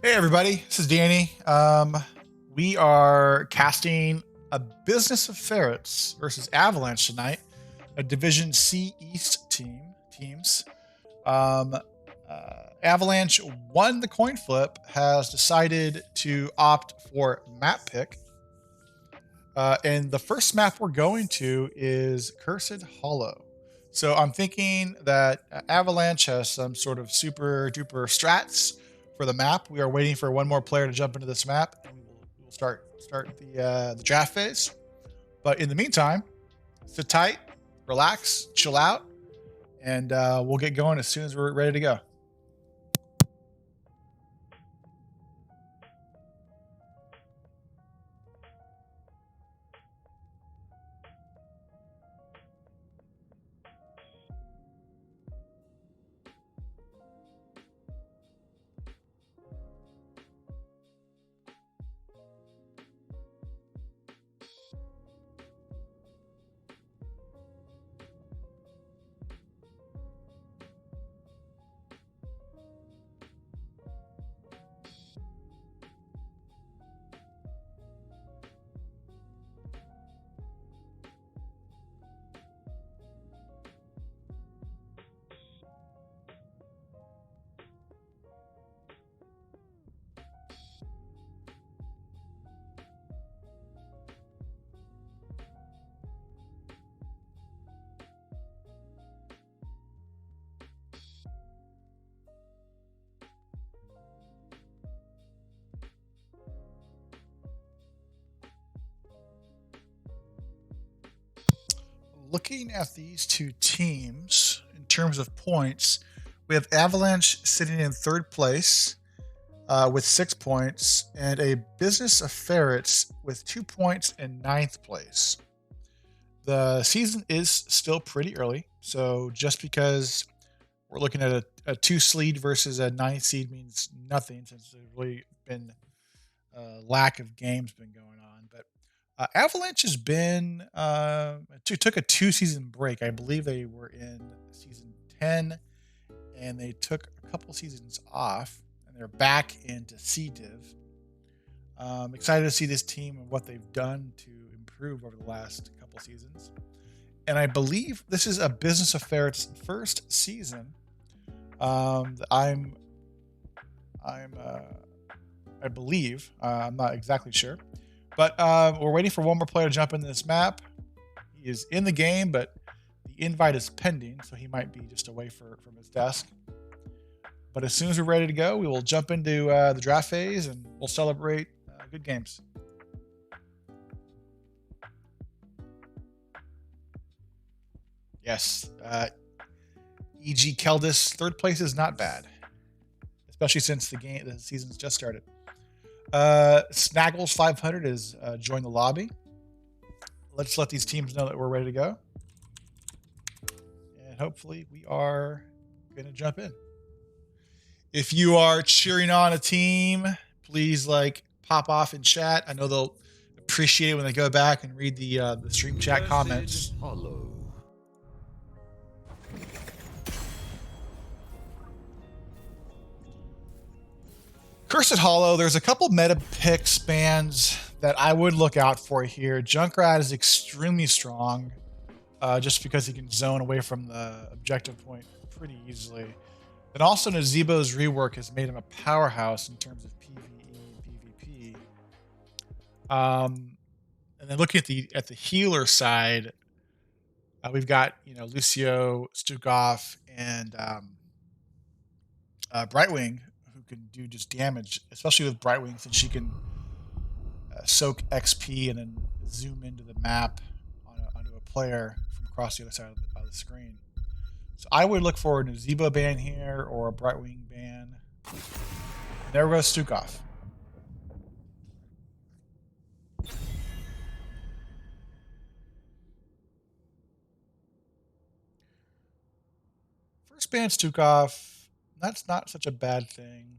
Hey everybody, this is Danny. We are casting a Business of Ferrets versus Avalanche tonight, a Division C East teams. Um, Avalanche won the coin flip, has decided to opt for map pick, and the first map we're going to is Cursed Hollow. So I'm thinking that Avalanche has some sort of super duper strats for the map. We are waiting for one more player to jump into this map, and we will start the draft phase. But in the meantime, sit tight, relax, chill out, and we'll get going as soon as we're ready to go. Looking at these two teams in terms of points, we have Avalanche sitting in third place with 6 points, and a Business of Ferrets with 2 points in ninth place. The season is still pretty early, so just because we're looking at a 2 seed versus a 9 seed means nothing, since there's really been a lack of games been going on. But Avalanche has been took a 2 season break. I believe they were in season 10, and they took a couple seasons off, and they're back into C Div. Excited to see this team and what they've done to improve over the last couple seasons. And I believe this is a Business of Ferrets first season. I believe, I'm not exactly sure, but we're waiting for one more player to jump into this map. He is in the game, but the invite is pending, so he might be just away from his desk. But as soon as we're ready to go, we will jump into the draft phase, and we'll celebrate good games. Yes, E.G. Keldis, third place is not bad, especially since the season's just started. Snaggles 500 is joined the lobby. Let's let these teams know that we're ready to go, and hopefully we are going to jump in. If you are cheering on a team, please pop off in chat. I know they'll appreciate it when they go back and read the stream chat comments. Hollow. Cursed Hollow, there's a couple meta pick spans that I would look out for here. Junkrat is extremely strong, just because he can zone away from the objective point pretty easily. And also Nazebo's rework has made him a powerhouse in terms of PvE and PvP. And then looking at the healer side, we've got Lucio, Stukov, and Brightwing, who can do just damage, especially with Brightwing, since she can soak XP and then zoom into the map onto a player from across the other side of the screen. So I would look for a Nazebo ban here or a Brightwing ban. And there goes Stukov. First ban Stukov, that's not such a bad thing.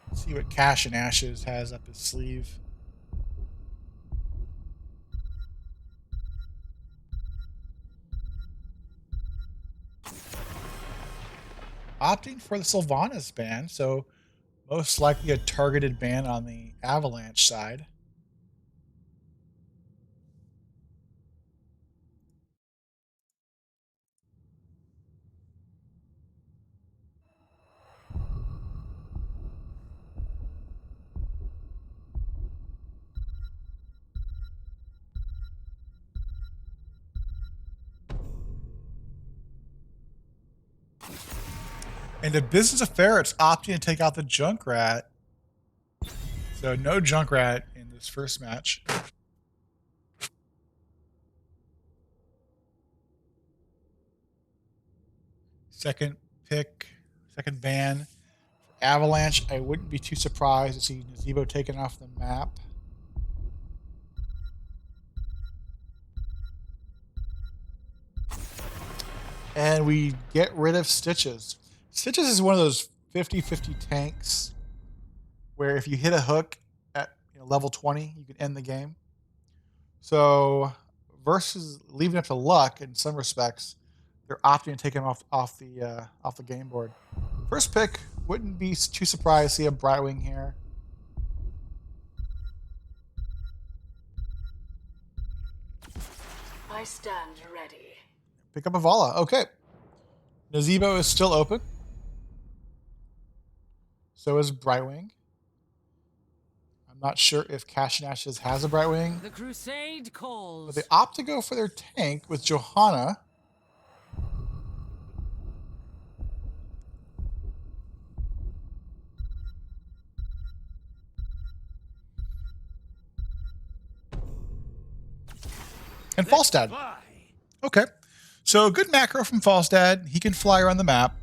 Let's see what Cash and Ashes has up his sleeve. opting for the Sylvanas ban, so most likely a targeted ban on the Avalanche side. And the Business of Ferrets opting to take out the Junkrat. So no Junkrat in this first match. Second pick, second ban. Avalanche, I wouldn't be too surprised to see Nazebo taken off the map. And we get rid of Stitches. Stitches is one of those 50-50 tanks where if you hit a hook at level 20, you can end the game. So versus leaving it to luck in some respects, they're opting to take him off the game board. First pick, wouldn't be too surprised to see a Brightwing here. I stand ready. Pick up a Vala. Okay. Nazebo is still open. So is Brightwing. I'm not sure if Cash and Ashes has a Brightwing. The crusade calls. But they opt to go for their tank with Johanna. And Falstad. Okay. So good macro from Falstad. He can fly around the map,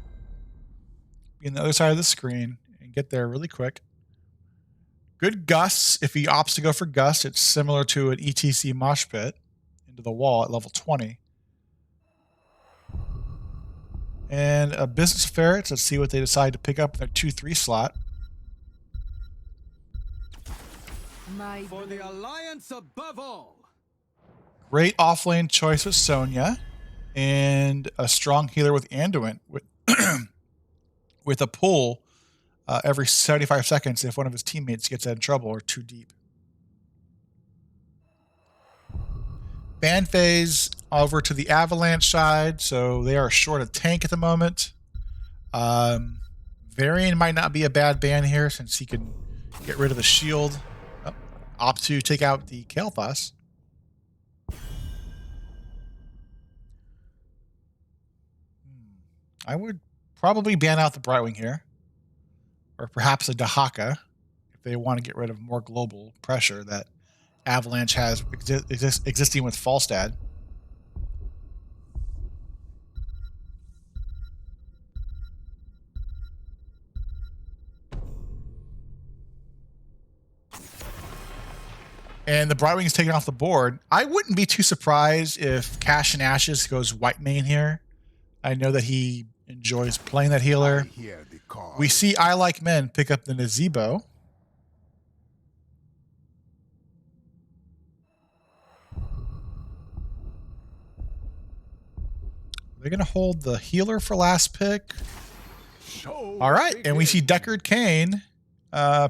be on the other side of the screen, and get there really quick. Good gusts. If he opts to go for gust, it's similar to an ETC mosh pit into the wall at level 20. And a Business of Ferrets. Let's see what they decide to pick up in their 2-3 slot. For the alliance above all. Great offlane choice with Sonya, and a strong healer with Anduin with a pull every 75 seconds if one of his teammates gets in trouble or too deep. Ban phase over to the Avalanche side, so they are short a tank at the moment. Varian might not be a bad ban here since he can get rid of the shield. Opt to take out the Kael'thas. I would probably ban out the Brightwing here. Or perhaps a Dahaka if they want to get rid of more global pressure that Avalanche has existing with Falstad. And the Brightwing is taken off the board. I wouldn't be too surprised if Cash and Ashes goes white main here. I know that he enjoys playing that healer. We see I Like Men pick up the Nazebo. They're going to hold the healer for last pick. All right, and we see Deckard Cain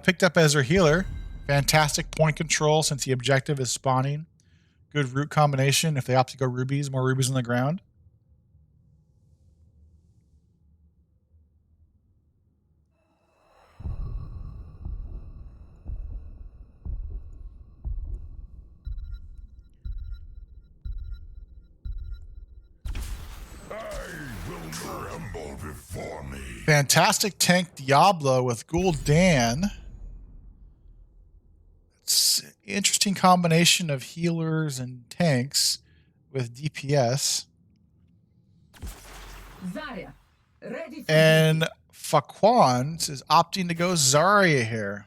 picked up as their healer. Fantastic point control since the objective is spawning. Good root combination if they opt to go rubies, more rubies on the ground. Fantastic tank Diablo with Gul'dan. It's an interesting combination of healers and tanks with DPS. Zarya, ready for And Faquan is opting to go Zarya here.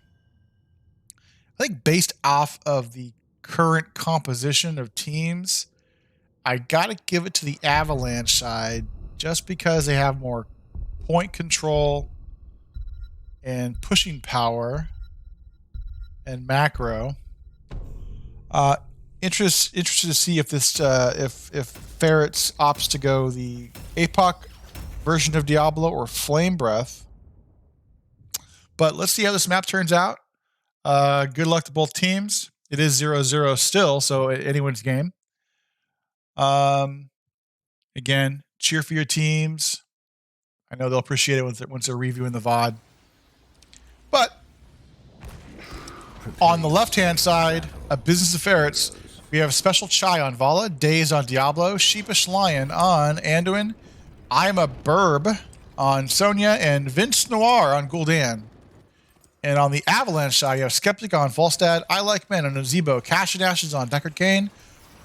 I think based off of the current composition of teams, I got to give it to the Avalanche side just because they have more point control and pushing power and macro. Interested to see if this if Ferrets opts to go the APOC version of Diablo or Flame Breath. But let's see how this map turns out. Good luck to both teams. It is 0-0 still, so anyone's game. Again, cheer for your teams. I know they'll appreciate it once they're reviewing the VOD. But on the left-hand side, a Business of Ferrets, we have Special Chai on Vala, Daze on Diablo, Sheepish Lion on Anduin, I'm a Burb on Sonya, and Vince Noir on Gul'dan. And on the Avalanche side, you have Skeptic on Falstad, I Like Men on Nazebo, Cash and Ashes on Deckard Cain,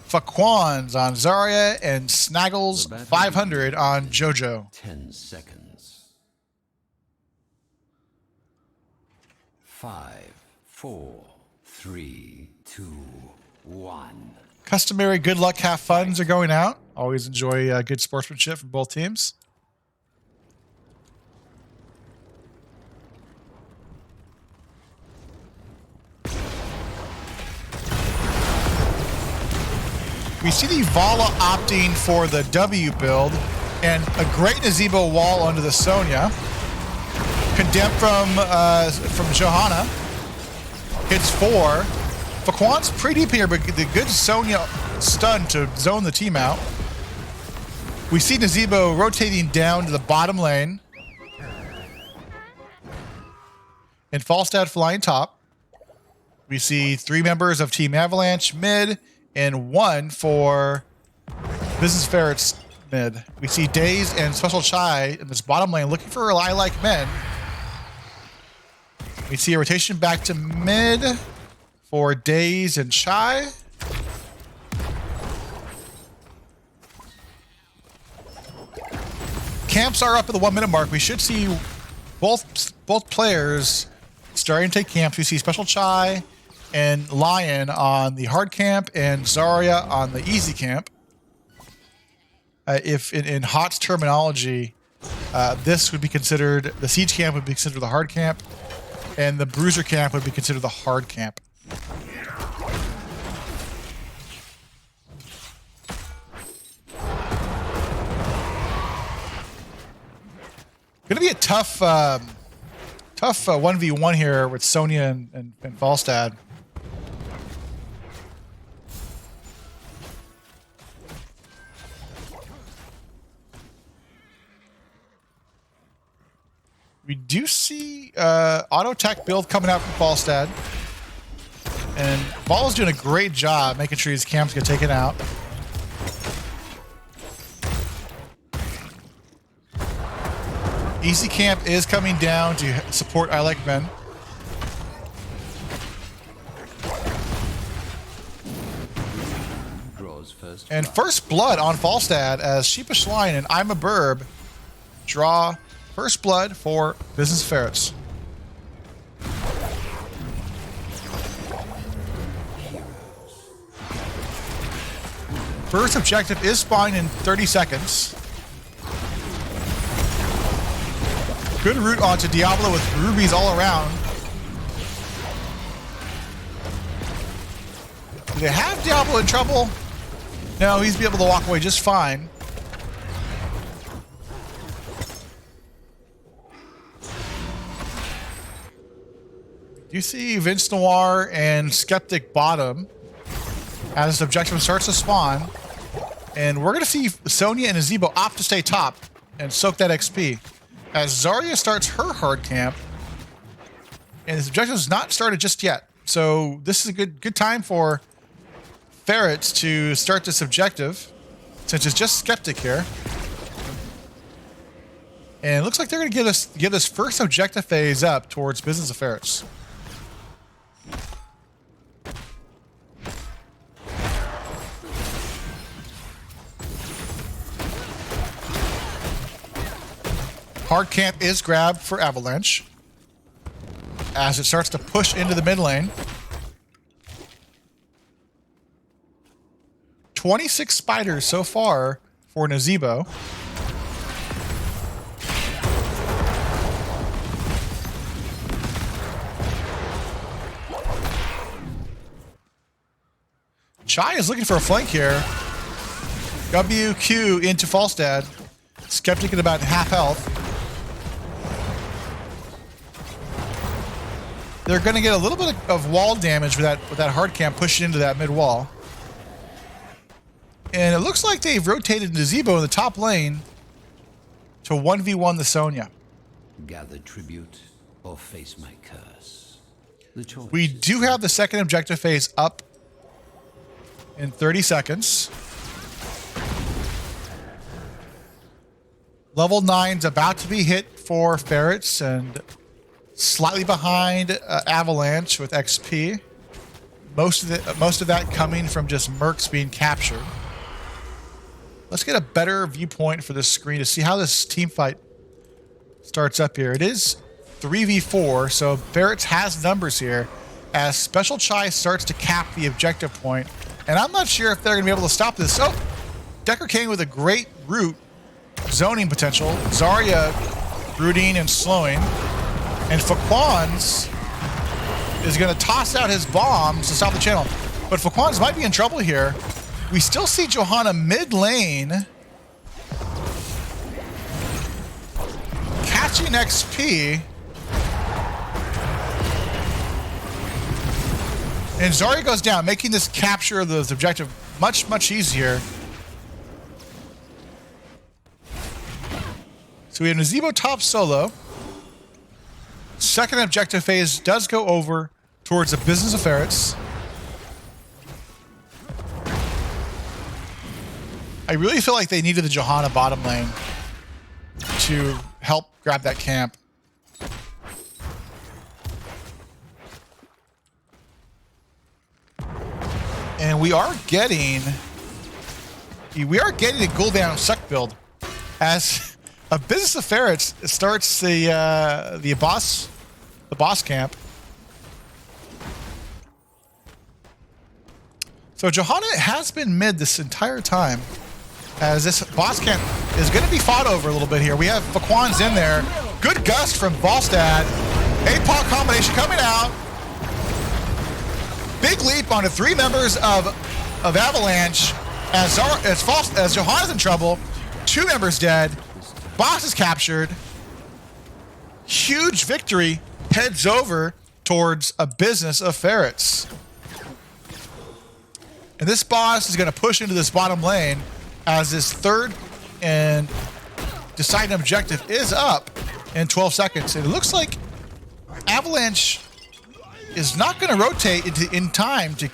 Faquans on Zarya, and Snaggles 500 on Jojo. 10 seconds. 5, 4, 3, 2, 1. Customary good luck, have funs are going out. Always enjoy good sportsmanship from both teams. We see the Vala opting for the W build and a great Nazebo wall under the Sonya. Condemned from Johanna. Hits 4. Faquan's pretty deep here, but the good Sonya stun to zone the team out. We see Nazebo rotating down to the bottom lane. And Falstad flying top. We see 3 members of Team Avalanche mid, and 1 for Business Ferrets mid. We see Daze and Special Chai in this bottom lane looking for I Like Men. We see a rotation back to mid for Daze and Chai. Camps are up at the 1 minute mark. We should see both players starting to take camps. We see Special Chai and Lion on the hard camp and Zarya on the easy camp. If in HOTS terminology, this would be considered, the siege camp would be considered the hard camp, and the bruiser camp would be considered the hard camp. Gonna be a tough 1v1 here with Sonya and Falstad. We do see auto tech build coming out from Falstad. And Ball's doing a great job making sure his camps get taken out. Easy camp is coming down to support I Like Men. And first blood on Falstad as Sheepish Lion and I'm a Burb draw first blood for Business Ferrets. First objective is spawning in 30 seconds. Good route onto Diablo with rubies all around. Do they have Diablo in trouble? No, he's be able to walk away just fine. You see Vince Noir and Skeptic bottom as this objective starts to spawn. And we're going to see Sonya and Nazebo opt to stay top and soak that XP. As Zarya starts her hard camp, and his objective is not started just yet. So this is a good time for Ferrets to start this objective, since it's just Skeptic here. And it looks like they're going to give this first objective phase up towards Business of Ferrets. Hard camp is grabbed for Avalanche as it starts to push into the mid lane. 26 spiders so far for Nazebo. Chai is looking for a flank here. WQ into Falstad. Skeptic at about half health. They're going to get a little bit of wall damage with that hard camp pushing into that mid wall. And it looks like they've rotated Nazebo in the top lane to 1v1 the Sonya. Gather tribute or face my curse. The choice. We do have the second objective phase up in 30 seconds. Level 9's about to be hit for Ferrets and slightly behind Avalanche with XP. Most of that coming from just mercs being captured. Let's get a better viewpoint for this screen to see how this team fight starts up here. It is 3v4, so Ferrets has numbers here as Special Chai starts to cap the objective point. And I'm not sure if they're going to be able to stop this. Oh, Decker King with a great root zoning potential. Zarya rooting and slowing. And Faquans is going to toss out his bombs to stop the channel. But Faquans might be in trouble here. We still see Johanna mid lane catching XP. And Zarya goes down, making this capture of the objective much, much easier. So we have Nazebo top solo. Second objective phase does go over towards the business of Ferrets. I really feel like they needed the Johanna bottom lane to help grab that camp. And we are getting a Gul'dan suck build as a business of Ferrets starts the boss camp. So Johanna has been mid this entire time as this boss camp is going to be fought over a little bit here. We have Faquans in there. Good gust from Volstad. APOC combination coming out. Big leap onto 3 members of Avalanche as Johanna's in trouble. 2 members dead. Boss is captured. Huge victory heads over towards a business of Ferrets. And this boss is going to push into this bottom lane as his third and deciding objective is up in 12 seconds. And it looks like Avalanche is not going to rotate in time to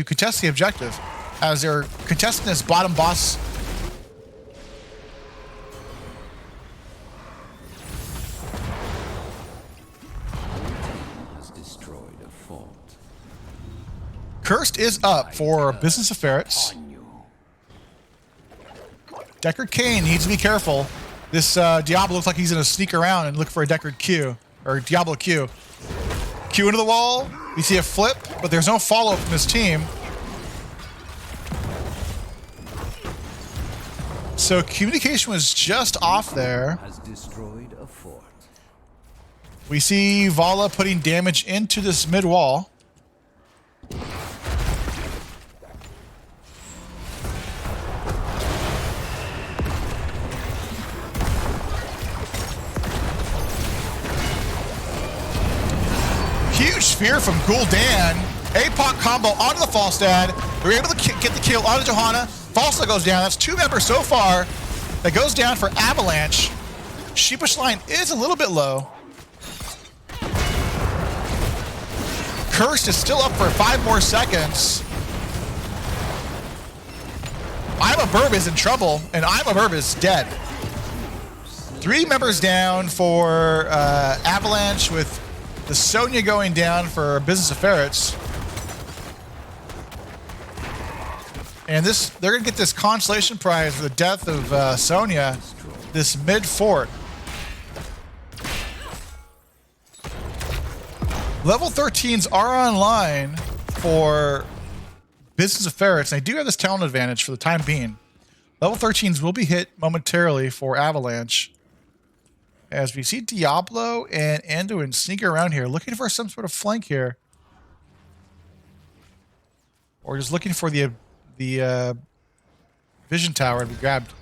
contest the objective as they're contesting this bottom boss. Has destroyed a fort. Cursed is up for Business of Ferrets. Deckard Cain needs to be careful. This Diablo looks like he's going to sneak around and look for a Deckard Q, or Diablo Q. Q into the wall. We see a flip, but there's no follow-up from his team. So communication was just off there. Has destroyed a fort. We see Vala putting damage into this mid wall. Huge spear from Gul'dan. APOC combo onto the Falstad. We're able to get the kill onto Johanna. Falstad goes down. That's 2 members so far. That goes down for Avalanche. Sheepish line is a little bit low. Cursed is still up for 5 more seconds. I'm a Burb is in trouble, and I'm a Burb is dead. 3 members down for Avalanche with the Sonya going down for Business of Ferrets. And they're going to get this consolation prize for the death of Sonya, this mid-fort. Level 13s are online for Business of Ferrets. And they do have this talent advantage for the time being. Level 13s will be hit momentarily for Avalanche. As we see Diablo and Anduin sneak around here, looking for some sort of flank here. Or just looking for the vision tower to be grabbed.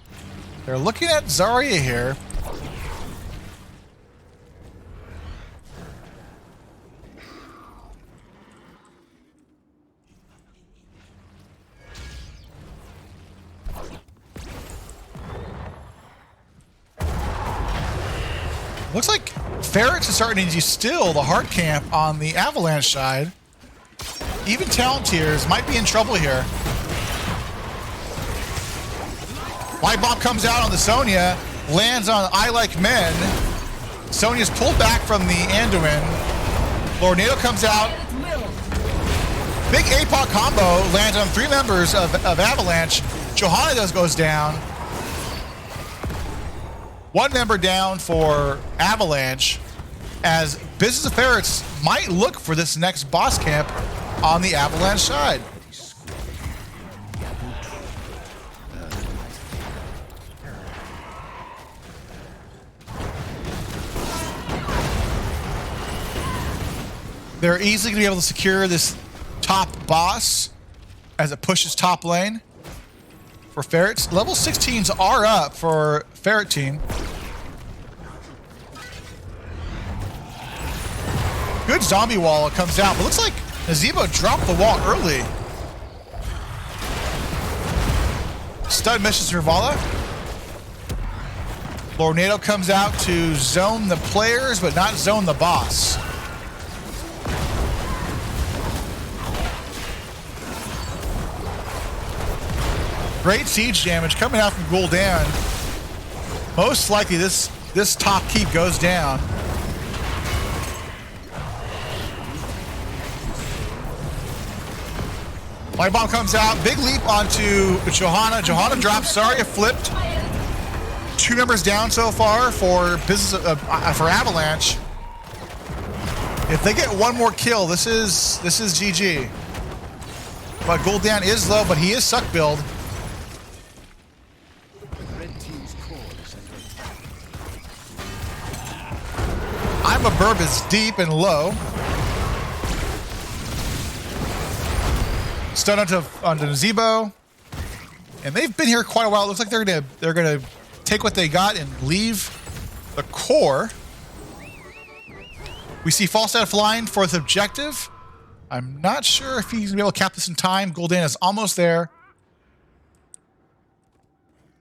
They're looking at Zarya here. Looks like Ferrets is starting to steal the hard camp on the Avalanche side. Even Talontiers might be in trouble here. Light Bomb comes out on the Sonya, lands on I Like Men. Sonya's pulled back from the Anduin. Tornado comes out. Big APOC combo lands on 3 members of Avalanche. Johanna goes down. 1 member down for Avalanche, as Business of Ferrets might look for this next boss camp on the Avalanche side. They're easily going to be able to secure this top boss as it pushes top lane for Ferrets. Level 16s are up for Ferret team. Good zombie wall comes out, but looks like Nazebo dropped the wall early. Stud misses Rivala. Tornado comes out to zone the players, but not zone the boss. Great siege damage coming out from Gul'dan. Most likely this top keep goes down. Light Bomb comes out. Big leap onto Johanna. Johanna drops. Zarya flipped. 2 members down so far for for Avalanche. If they get 1 more kill, this is GG. But Gul'dan is low, but he is suck build. I'm a Burb is deep and low. Stun onto Nazebo. And they've been here quite a while. It looks like they're gonna take what they got and leave the core. We see False Out flying for this objective. I'm not sure if he's gonna be able to cap this in time. Gul'dan is almost there.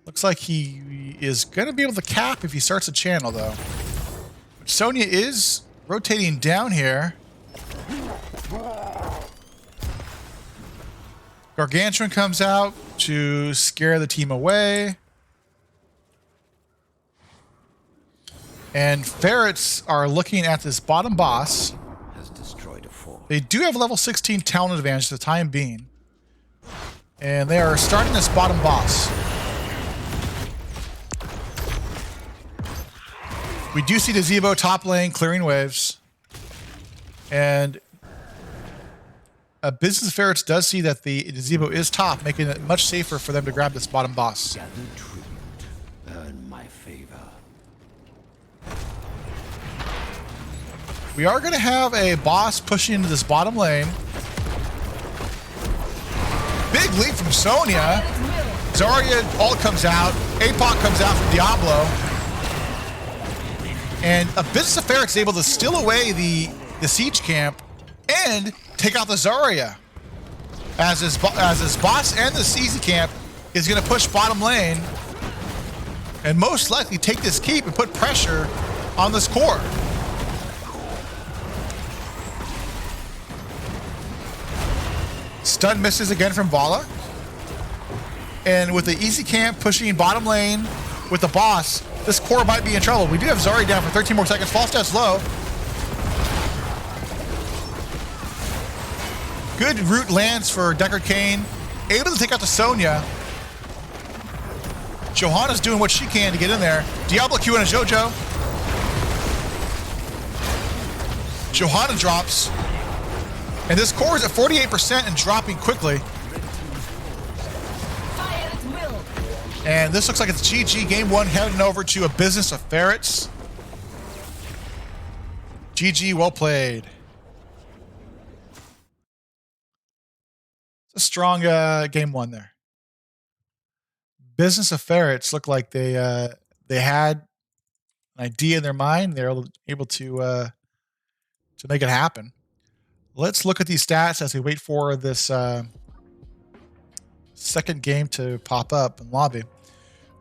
Looks like he is gonna be able to cap if he starts a channel though. Sonya is rotating down here. Gargantuan comes out to scare the team away. And Ferrets are looking at this bottom boss. Has destroyed a fort. They do have level 16 talent advantage for the time being. And they are starting this bottom boss. We do see the Nazebo top lane clearing waves. And Business Ferrets does see that the Nazebo is top, making it much safer for them to grab this bottom boss. Gather tribute. Earn my favor. We are going to have a boss pushing into this bottom lane. Big leap from Sonya. Zarya ult comes out. APOC comes out from Diablo. And a Business of Ferrets is able to steal away the siege camp and take out the Zarya. As his boss and the CZ camp is going to push bottom lane and most likely take this keep and put pressure on this core. Stun misses again from Vala. And with the easy camp pushing bottom lane with the boss, this core might be in trouble. We do have Zarya down for 13 more seconds. False Death's low. Good root lands for Deckard Cain. Able to take out the Sonya. Johanna's doing what she can to get in there. Diablo Q and a JoJo. Johanna drops. And this core is at 48% and dropping quickly. And this looks like it's GG. Game 1 heading over to a Business of Ferrets. GG, well played. It's a strong game 1 there. Business of Ferrets looked like they had an idea in their mind. They're able to make it happen. Let's look at these stats as we wait for this second game to pop up in lobby.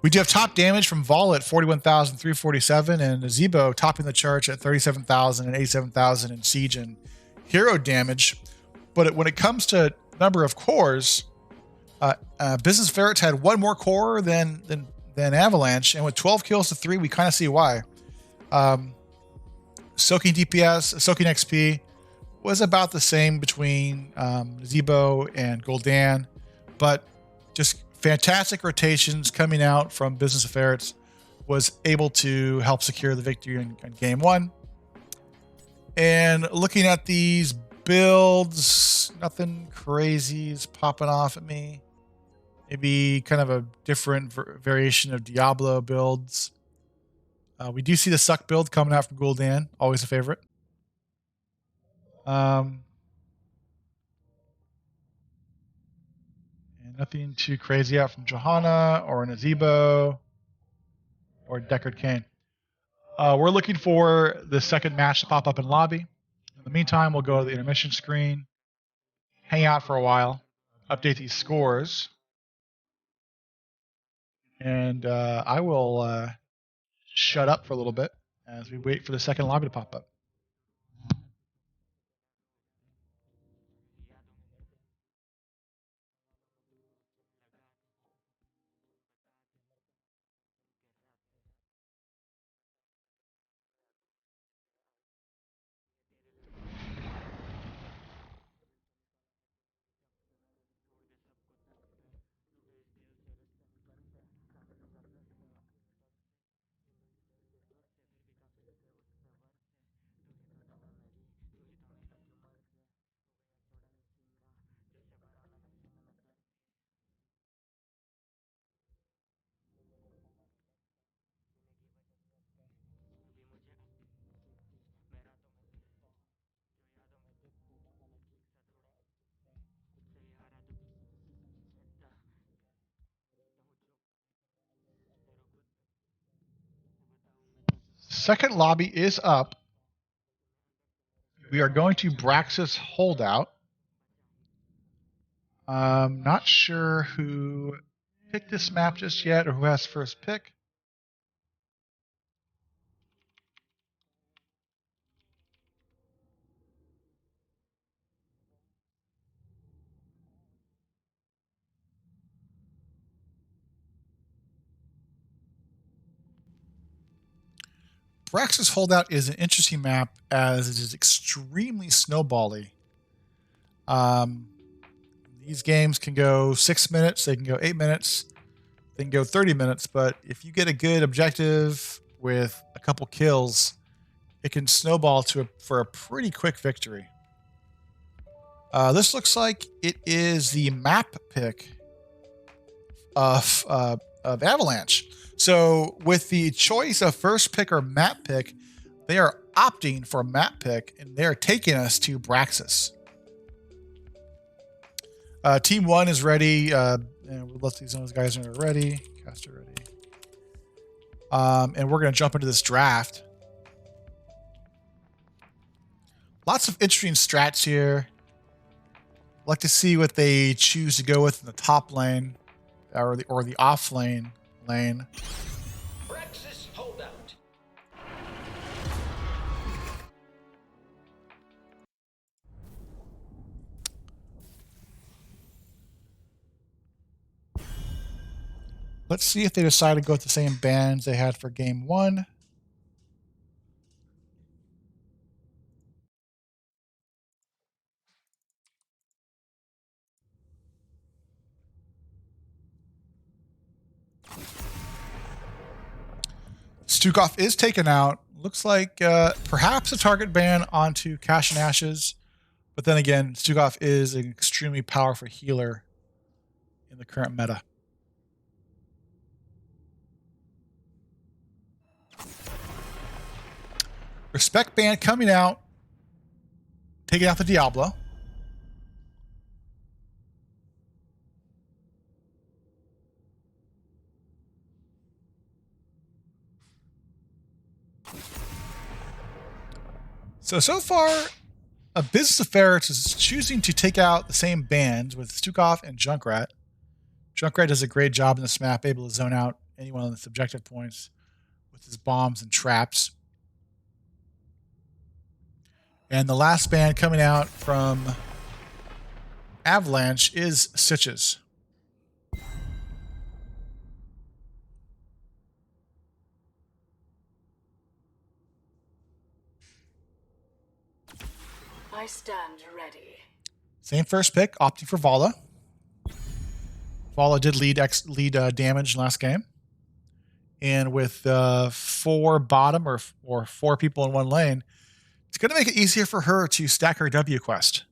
We do have top damage from Vol at 41,347 and Zebo topping the charts at 37,000 and 87,000 in siege and hero damage. But when it comes to number of cores, Business Ferrets had one more core than Avalanche, and with 12 kills to 3, we kind of see why. Soaking DPS, Soaking XP was about the same between Zebo and Gul'dan, but just fantastic rotations coming out from Business of Ferrets was able to help secure the victory in game 1. And looking at these builds, nothing crazy is popping off at me. Maybe kind of a different variation of Diablo builds. We do see the suck build coming out from Gul'dan, always a favorite. And nothing too crazy out from Johanna or Nazebo or Deckard Cain. We're looking for the second match to pop up in lobby. In the meantime, we'll go to the intermission screen, hang out for a while, update these scores, and I will shut up for a little bit as we wait for the second lobby to pop up. Second lobby is up. We are going to Braxis Holdout. Not sure who picked this map just yet or who has first pick. Braxis Holdout is an interesting map as it is extremely snowbally. These games can go 6 minutes, they can go 8 minutes, they can go 30 minutes, but if you get a good objective with a couple kills, it can snowball for a pretty quick victory. This looks like it is the map pick of Avalanche. So with the choice of first pick or map pick, they are opting for a map pick, and they're taking us to Braxis. Team 1 is ready. And we'll let these guys know they're ready. Caster ready. And we're going to jump into this draft. Lots of interesting strats here. Like to see what they choose to go with in the top lane or the off lane. Braxis Holdout. Let's see if they decide to go with the same bands they had for game 1. Stukov is taken out. Looks like perhaps a target ban onto Cash and Ashes. But then again, Stukov is an extremely powerful healer in the current meta. Respect ban coming out, taking out the Diablo. So far, a Business of Ferrets is choosing to take out the same bands with Stukov and Junkrat. Junkrat does a great job in this map, able to zone out anyone on the subjective points with his bombs and traps. And the last band coming out from Avalanche is Sitches. I stand ready. Same first pick, opting for Vala. Vala did lead damage last game. And with 4 bottom or 4 people in one lane, it's going to make it easier for her to stack her W quest.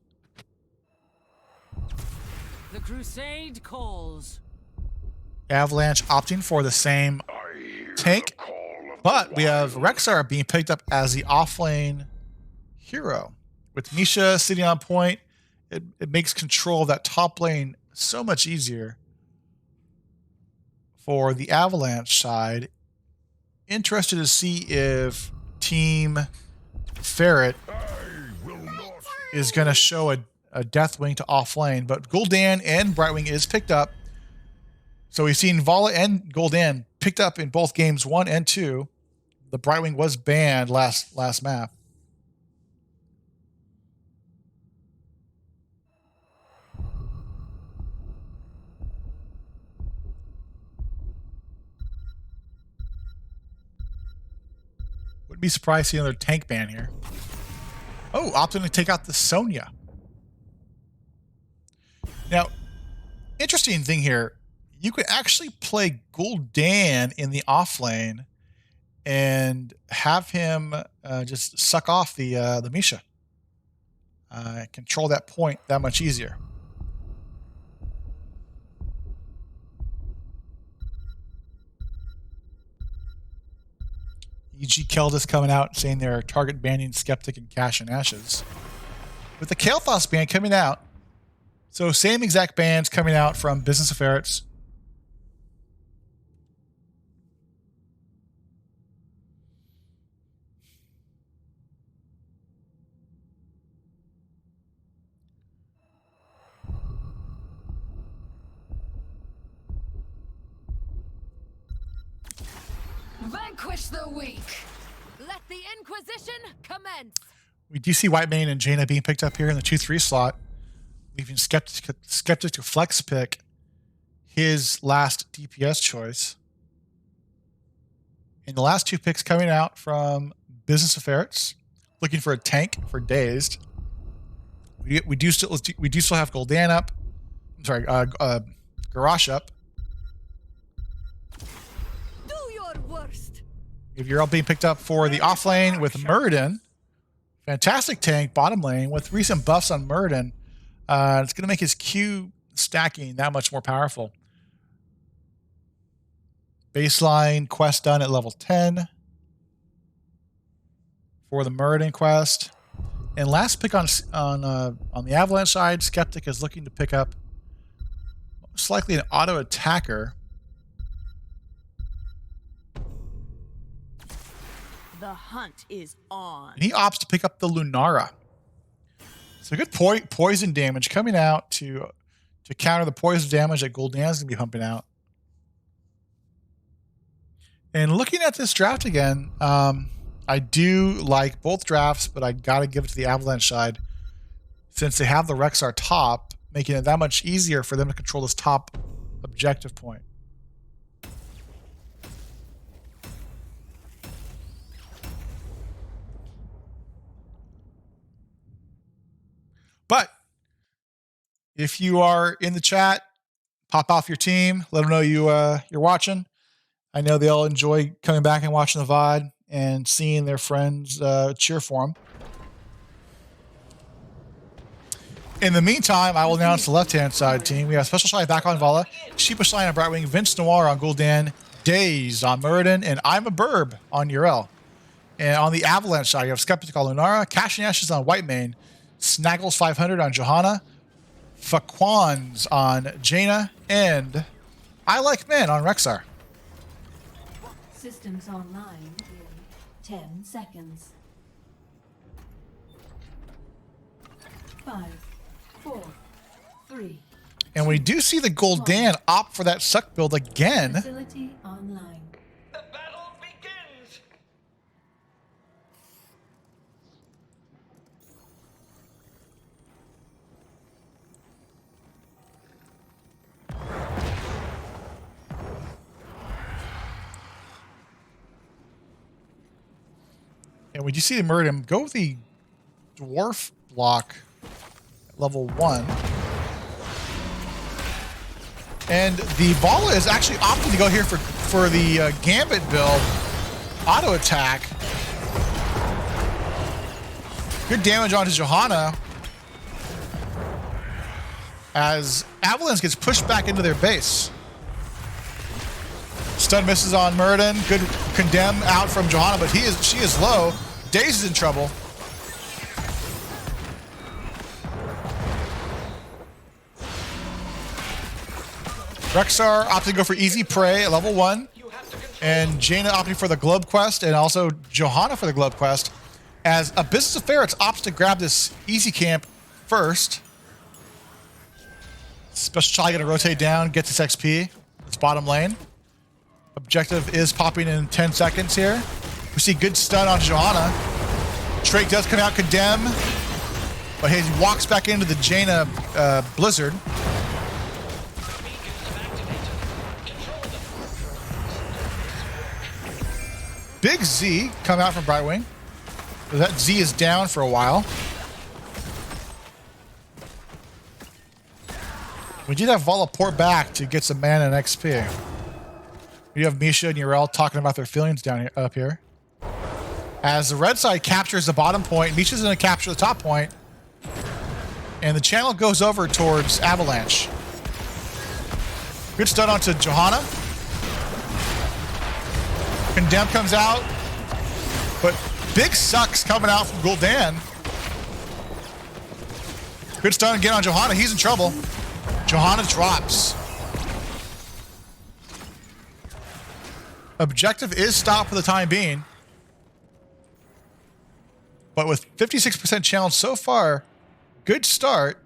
The crusade calls. Avalanche opting for the same tank, but we have Rexar being picked up as the offlane hero. With Misha sitting on point, it makes control of that top lane so much easier for the Avalanche side. Interested to see if Team Ferret is going to show a Deathwing to offlane, but Gul'dan and Brightwing is picked up. So we've seen Vala and Gul'dan picked up in both games 1 and 2. The Brightwing was banned last map. Wouldn't be surprised to see another tank ban here. Oh, opting to take out the Sonya. Now, interesting thing here. You could actually play Gul'dan in the offlane and have him just suck off the Misha. Control that point that much easier. E.G. Keldis coming out saying they're target banning Skeptic and Cash and Ashes. With the Kael'thas ban coming out, so same exact bans coming out from Business of Ferrets. Vanquish the weak. Let the Inquisition commence. We do see Whitemane and Jaina being picked up here in the 2-3 slot, leaving Skeptic to flex pick his last DPS choice. And the last 2 picks coming out from Business of Ferrets, looking for a tank for Dazed. We do still have Gul'dan up. I'm sorry, Garrosh up. Do your worst. If you're all being picked up for the offlane with Muradin, fantastic tank bottom lane with recent buffs on Muradin. It's going to make his Q stacking that much more powerful. Baseline quest done at level 10 for the Muradin quest. And last pick on the Avalanche side, Skeptic is looking to pick up most likely an auto attacker. The hunt is on. And he opts to pick up the Lunara. So good poison damage coming out to counter the poison damage that Gul'dan's going to be pumping out. And looking at this draft again, I do like both drafts, but I got to give it to the Avalanche side since they have the Rexar top, making it that much easier for them to control this top objective point. But if you are in the chat, pop off your team. Let them know you're watching. I know they all enjoy coming back and watching the VOD and seeing their friends cheer for them. In the meantime, I will announce the left-hand side team. We have Special Shy back on Vala, Sheepish Lion on Brightwing, Vince Noir on Gul'dan, Daze on Muradin, and I'm a Burb on Urel. And on the Avalanche side, you have Skeptic on Lunara, Cash and Ashes on Whitemane, Snaggles 500 on Johanna, Faquans on Jaina, and I Like Men on Rexar. Systems online in 10 seconds. 5, 4, 3. And we do see the Gul'dan opt for that suck build again. Facility online. The battle begins! And we do see the Meridian go with the dwarf block at level 1. And the Vala is actually opting to go here for the Gambit build. Auto attack. Good damage onto Johanna. As Avalanche gets pushed back into their base. Stun misses on Murden. Good condemn out from Johanna, but she is low. Daze is in trouble. Rexar opting to go for easy prey at level 1. And Jaina opting for the Globe quest, and also Johanna for the Globe quest. As a Business of Ferrets opts to grab this easy camp first. Special Child going to rotate down, get this XP. It's bottom lane. Objective is popping in 10 seconds here. We see good stun on Johanna. Drake does come out condemn, but he walks back into the Jaina Blizzard. Big Z come out from Brightwing. So that Z is down for a while. We did have Vala port back to get some mana and XP. You have Misha and Yrel talking about their feelings down here, up here. As the red side captures the bottom point, Misha's going to capture the top point, and the channel goes over towards Avalanche. Good stun onto Johanna. Condemn comes out, but big sucks coming out from Gul'dan. Good stun again on Johanna. He's in trouble. Johanna drops. Objective is stopped for the time being. But with 56% challenge so far, good start.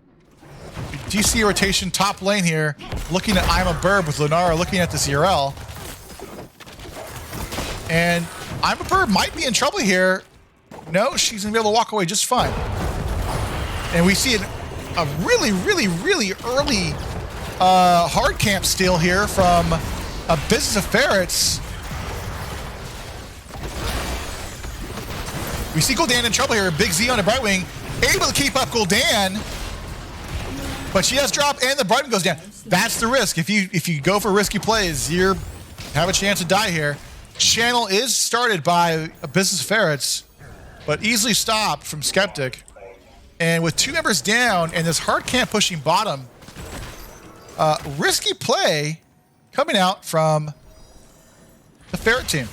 DC rotation top lane here. Looking at I'm a Burb with Lunara looking at this Yrel. And I'm a Burb might be in trouble here. No, she's going to be able to walk away just fine. And we see a really, really, really early hard camp steal here from a Business of Ferrets. We see Gul'dan in trouble here. Big Z on a Brightwing. Able to keep up Gul'dan. But she has drop and the Brightwing goes down. That's the risk. If you go for risky plays, you have a chance to die here. Channel is started by a Business of Ferrets, but easily stopped from Skeptic. And with 2 members down and this hard camp pushing bottom, risky play coming out from the Ferret team.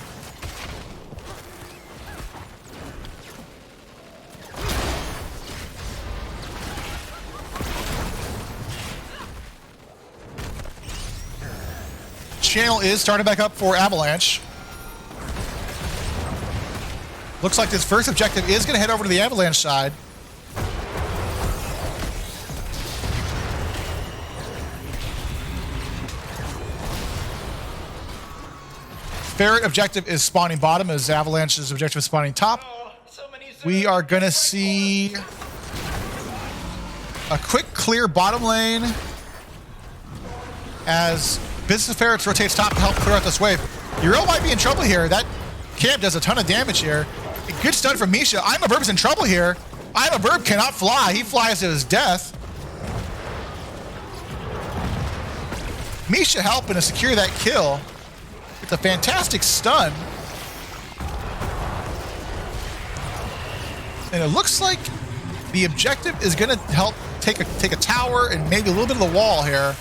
Channel is starting back up for Avalanche. Looks like this first objective is going to head over to the Avalanche side. Ferret objective is spawning bottom as Avalanche's objective is spawning top. We are going to see a quick clear bottom lane as Business of Ferrets rotates top to help clear out this wave. Yrel might be in trouble here. That camp does a ton of damage here. A good stun from Misha. I'm a Burb's in trouble here. I'm a Burb cannot fly. He flies to his death. Misha helping to secure that kill. It's a fantastic stun. And it looks like the objective is going to help take a tower and maybe a little bit of the wall here.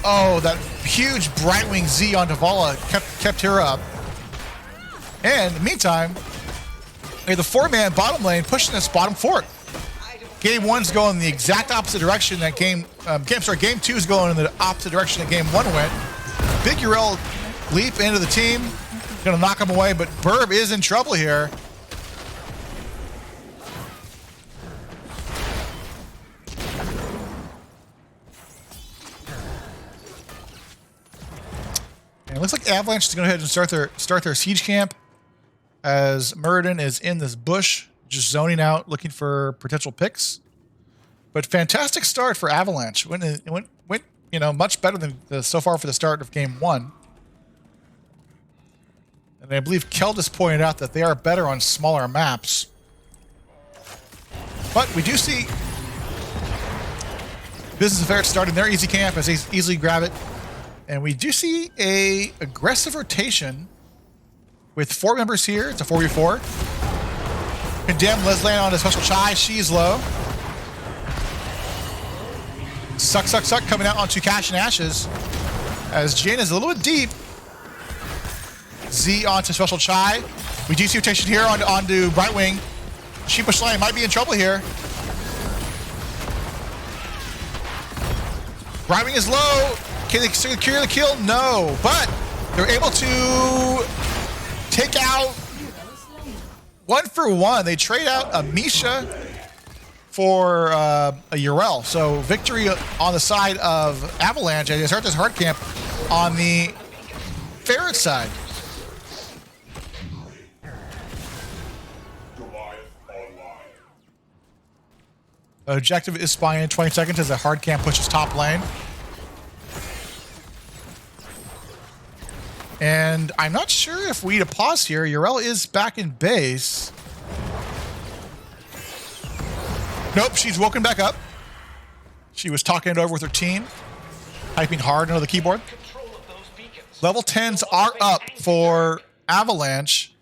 Oh, that huge Brightwing Z onto Vala kept her up. And in the meantime, the 4-man bottom lane pushing this bottom fort. Game 1's going in the exact opposite direction that game 2 is going in the opposite direction that game 1 went. Big Yrel leap into the team. Gonna knock him away, but Burb is in trouble here. And it looks like Avalanche is going to go ahead and start their siege camp as Muradin is in this bush, just zoning out, looking for potential picks. But fantastic start for Avalanche. It went you know, much better than so far for the start of game 1. And I believe Keldis pointed out that they are better on smaller maps. But we do see Business of Ferrets starting their easy camp as they easily grab it. And we do see a aggressive rotation with 4 members here. It's a 4v4. Condemn Leslan on a special Chai. She's low. Suck coming out onto Cash and Ashes as Jane is a little bit deep. Z onto special Chai. We do see rotation here onto Brightwing. Sheepish Lion might be in trouble here. Brightwing is low. Can they secure the kill? No, but they're able to take out 1 for 1. They trade out a Misha for a Yrel. So victory on the side of Avalanche. They start this hard camp on the Ferret side. Objective is spying in 20 seconds as the hard camp pushes top lane. And I'm not sure if we need to pause here. Yrel is back in base. Nope, she's woken back up. She was talking it over with her team, typing hard into the keyboard. Level 10s are up for Avalanche.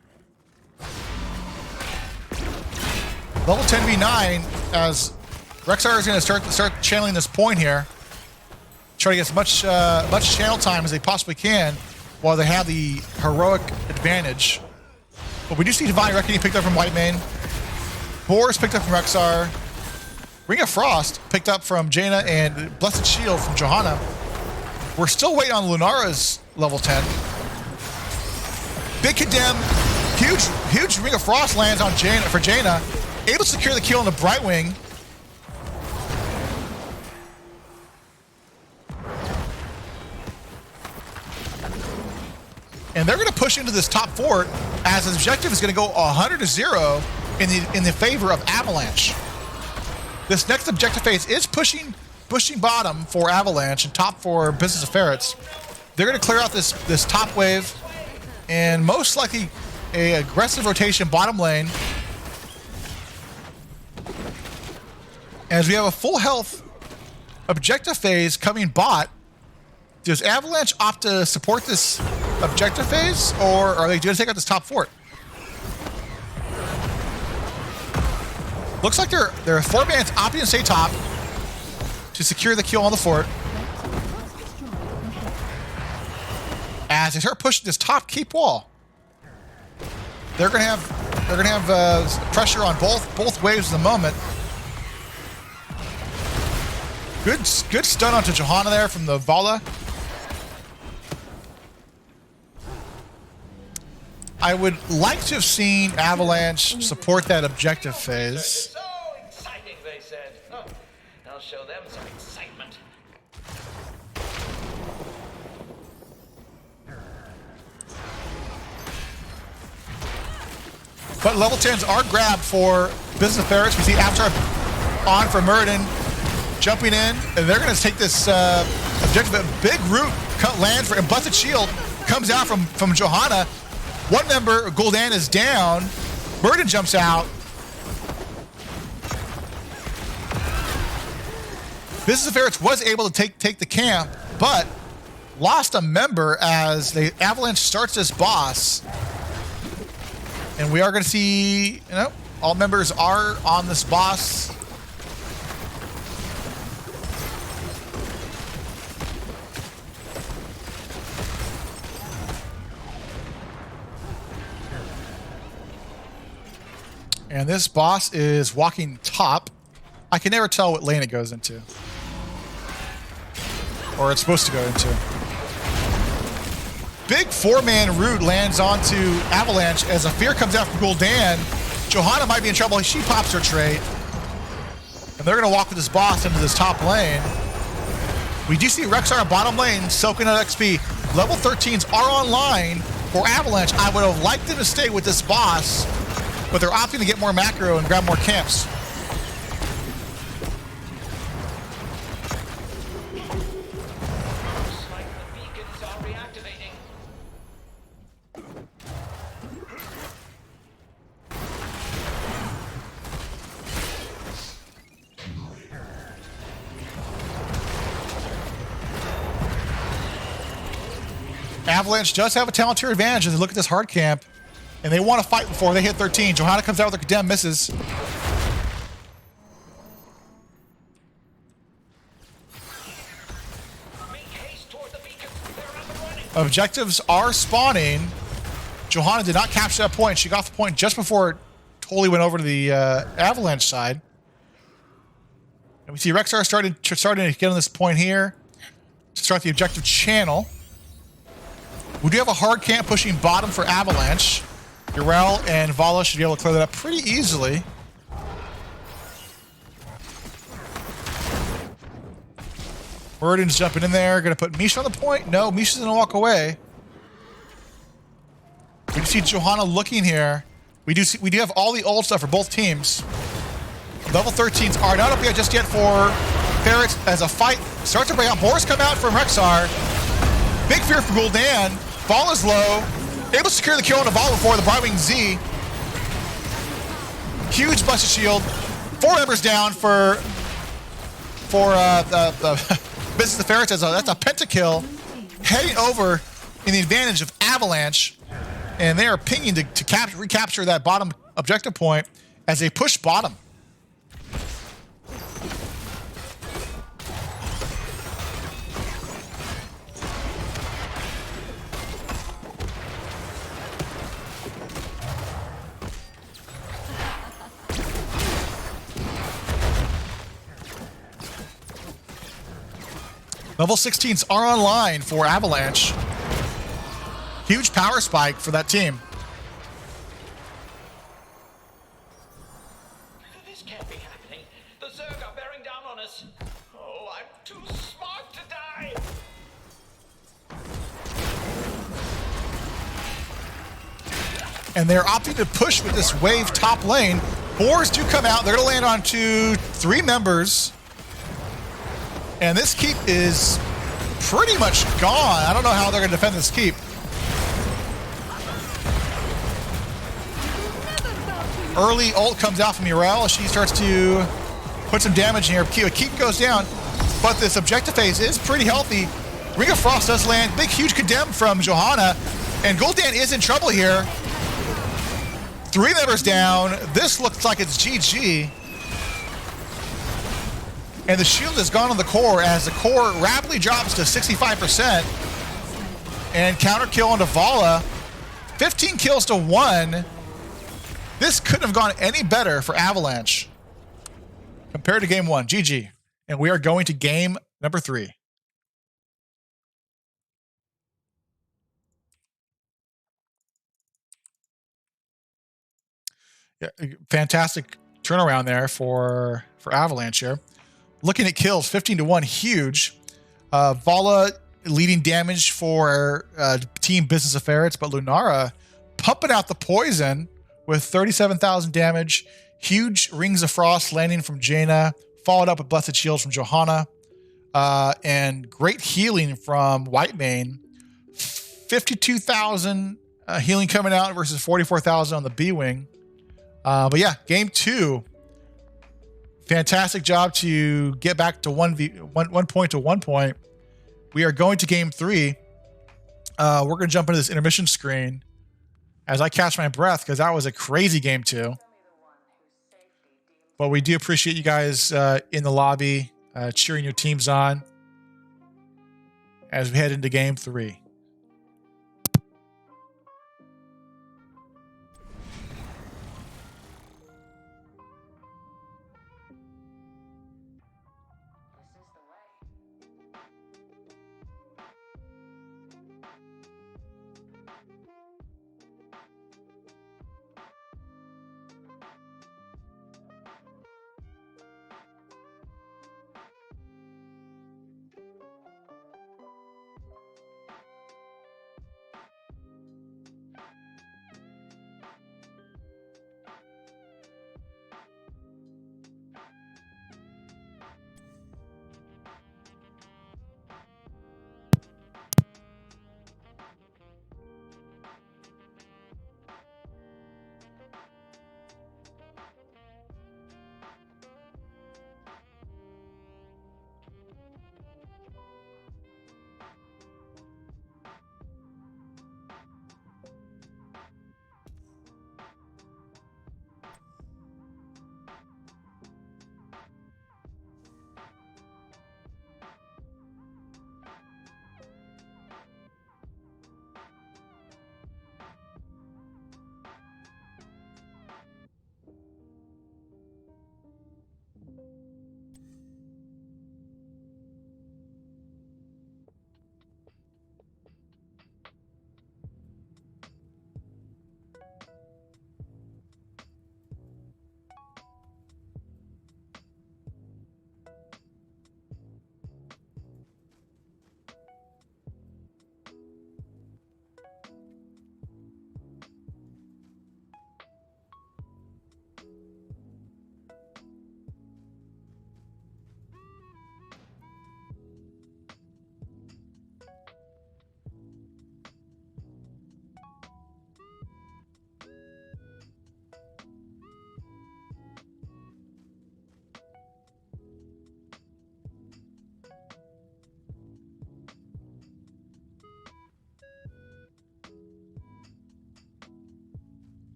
Level 10v9 as Rexar is going to start channeling this point here. Try to get as much channel time as they possibly can while they have the heroic advantage. But we do see Divine Reckoning picked up from Whitemane. Boris picked up from Rexar. Ring of Frost picked up from Jaina, and Blessed Shield from Johanna. We're still waiting on Lunara's level 10. Big Condemn, huge Ring of Frost lands on Jaina. Able to secure the kill on the Brightwing. And they're going to push into this top fort as the objective is going to go 100-0 in the favor of Avalanche. This next objective phase is pushing bottom for Avalanche and top for Business of Ferrets. They're going to clear out this top wave and most likely a aggressive rotation bottom lane. As we have a full health objective phase coming bot, does Avalanche opt to support this objective phase, or are they going to take out this top fort? Looks like there are 4 bands opting to stay top to secure the kill on the fort. As they start pushing this top keep wall, they're gonna have pressure on both waves at the moment. Good stun onto Johanna there from the Vala. I would like to have seen Avalanche support that objective phase. So exciting, they said. Oh, I'll show them some excitement. But level 10s are grabbed for Business of Ferrets. We see Avatar on for Muradin, jumping in, and they're going to take this objective. A big root lands for, and Blessed Shield comes out from Johanna. One member, Gul'dan, is down. Muradin jumps out. Business of Ferrets was able to take the camp, but lost a member as the Avalanche starts this boss. And we are going to see, all members are on this boss. And this boss is walking top. I can never tell what lane it goes into. Or it's supposed to go into. Big 4-man root lands onto Avalanche as a fear comes out from Gul'dan. Johanna might be in trouble. She pops her trait. And they're going to walk with this boss into this top lane. We do see Rexar bottom lane soaking out XP. Level 13s are online for Avalanche. I would have liked them to stay with this boss, but they're opting to get more macro and grab more camps. Looks like the beacons are reactivating. Avalanche does have a talent tier advantage as they look at this hard camp, and they want to fight before they hit 13. Johanna comes out with a condemn, misses. Make haste toward the beacons. They're up and running. Objectives are spawning. Johanna did not capture that point. She got the point just before it totally went over to the Avalanche side. And we see Rexar starting to get on this point here to start the objective channel. We do have a hard camp pushing bottom for Avalanche. Urel and Vala should be able to clear that up pretty easily. Murden's jumping in there. Going to put Misha on the point. No, Misha's going to walk away. We see Johanna looking here. We do have all the old stuff for both teams. Level 13s are not up yet just yet for Ferrets as a fight starts to break out. Boris come out from Rexar. Big fear for Gul'dan. Ball is low. Able to secure the kill on the ball before the Brightwing Z. Huge busted shield. 4 members down for the Business of Ferrets. That's a pentakill. Heading over in the advantage of Avalanche. And they are pinging to recapture that bottom objective point as they push bottom. Level 16s are online for Avalanche. Huge power spike for that team. This can't be happening. The Zerg are bearing down on us. Oh, I'm too smart to die. And they're opting to push with this wave top lane. Boars do come out. They're going to land on 3 members. And this keep is pretty much gone. I don't know how they're going to defend this keep. Early ult comes out from Urel. She starts to put some damage in here. Keep goes down. But this objective phase is pretty healthy. Ring of Frost does land. Big, huge condemn from Johanna. And Gul'dan is in trouble here. 3 members down. This looks like it's GG. And the shield has gone on the core as the core rapidly drops to 65%. And counter kill onto Vala. 15 kills to 1. This couldn't have gone any better for Avalanche compared to game 1. GG. And we are going to game number 3. Yeah, fantastic turnaround there for Avalanche here. Looking at kills, 15 to 1, huge. Vala leading damage for Team Business of Ferrets, but Lunara pumping out the poison with 37,000 damage. Huge Rings of Frost landing from Jaina, followed up with Blessed Shields from Johanna. And great healing from Whitemane. 52,000 healing coming out versus 44,000 on the B-Wing. But yeah, game 2. Fantastic job to get back to 1 point to 1 point. We are going to game 3. We're going to jump into this intermission screen as I catch my breath because that was a crazy game 2. But we do appreciate you guys in the lobby cheering your teams on as we head into game 3.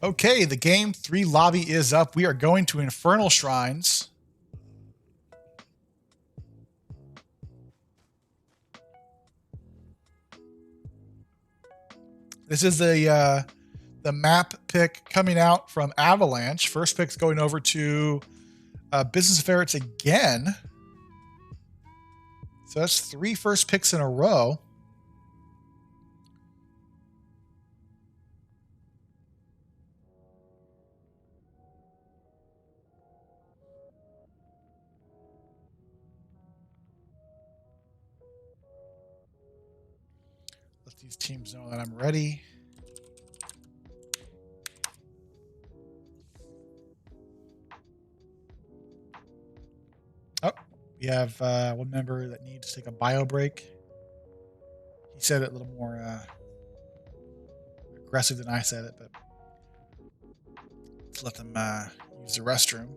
Okay, the game 3 lobby is up. We are going to Infernal Shrines. This is the map pick coming out from Avalanche. First pick's going over to Business Ferrets again. So that's 3 first picks in a row. Let these teams know that I'm ready. Oh, we have one member that needs to take a bio break. He said it a little more aggressive than I said it, but let's let them use the restroom.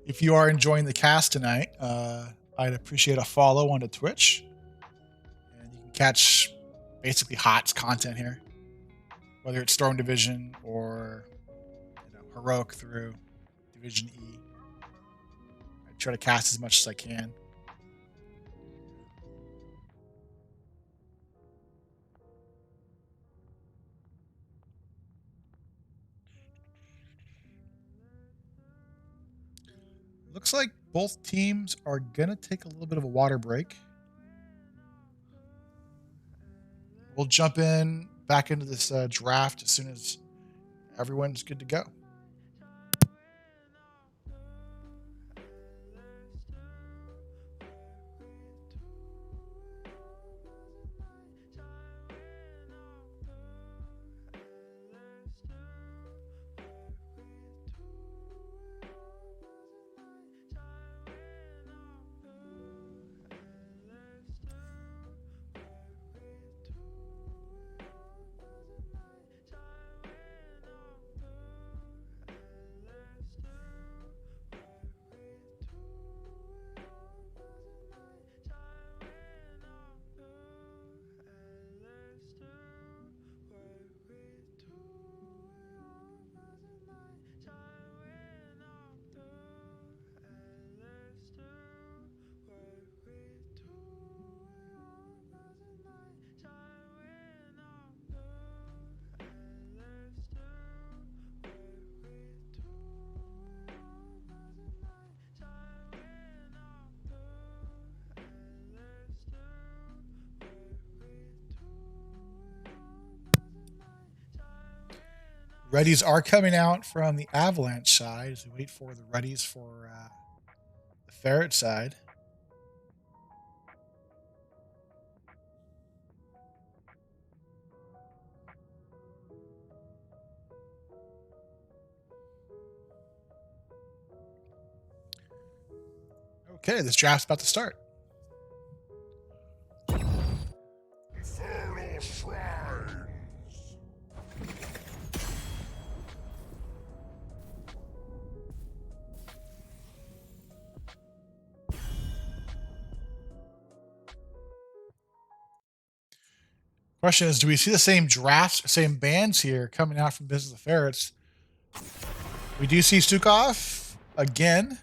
If you are enjoying the cast tonight, I'd appreciate a follow onto Twitch. And you can catch basically HOTS content here, whether it's Storm Division or Heroic through Division E. I try to cast as much as I can. Looks like both teams are going to take a little bit of a water break. We'll jump back into this draft as soon as everyone's good to go. Readies are coming out from the Avalanche side as we wait for the readies for the Ferret side. Okay, this draft's about to start. Question is, do we see the same drafts, same bands here coming out from Business of Ferrets? We do see Stukov again.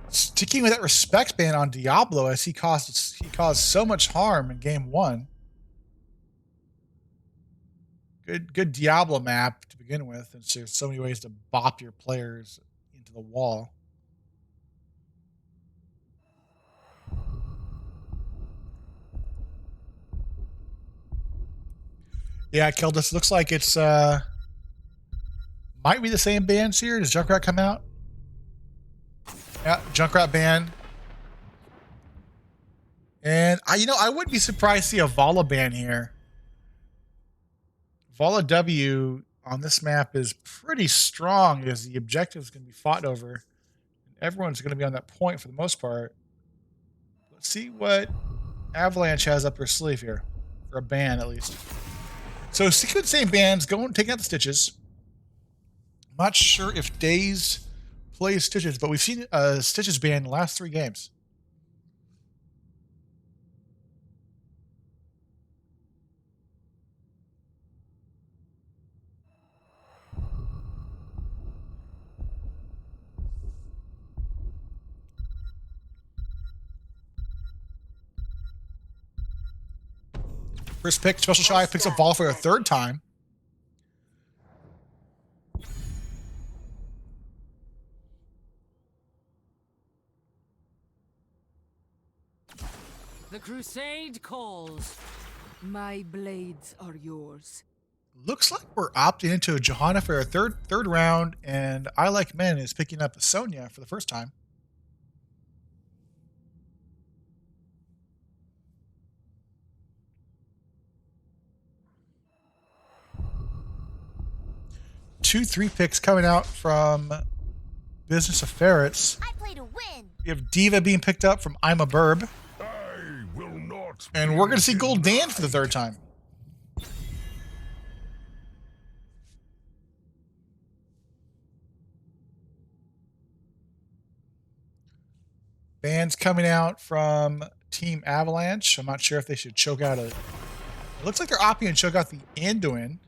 Sticking with that respect ban on Diablo as he caused so much harm in game 1. Good Diablo map to begin with, and so there's so many ways to bop your players into the wall. Yeah, Keldus, looks like it's might be the same bands here. Does Junkrat come out? Yeah, Junkrat ban. And I wouldn't be surprised to see a Vala ban here. Vala W on this map is pretty strong as the objective is going to be fought over. Everyone's going to be on that point for the most part. Let's see what Avalanche has up their sleeve here. or a ban at least. So sequence same bans going taking out the Stitches. I'm not sure if Days plays Stitches, but we've seen Stitches ban in the last 3 games. First pick, Special Shy picks up ball for a 3rd time. The crusade calls. My blades are yours. Looks like we're opting into Johanna for a third round, and I Like Men is picking up Sonya for the first time. Two 3 picks coming out from Business of Ferrets. I play to win. We have Diva being picked up from I'm a Burb. I will not. And we're going to see Gold Dan for the 3rd time. Bands coming out from Team Avalanche. I'm not sure if they should choke out a... It looks like they're opting to choke out the Anduin.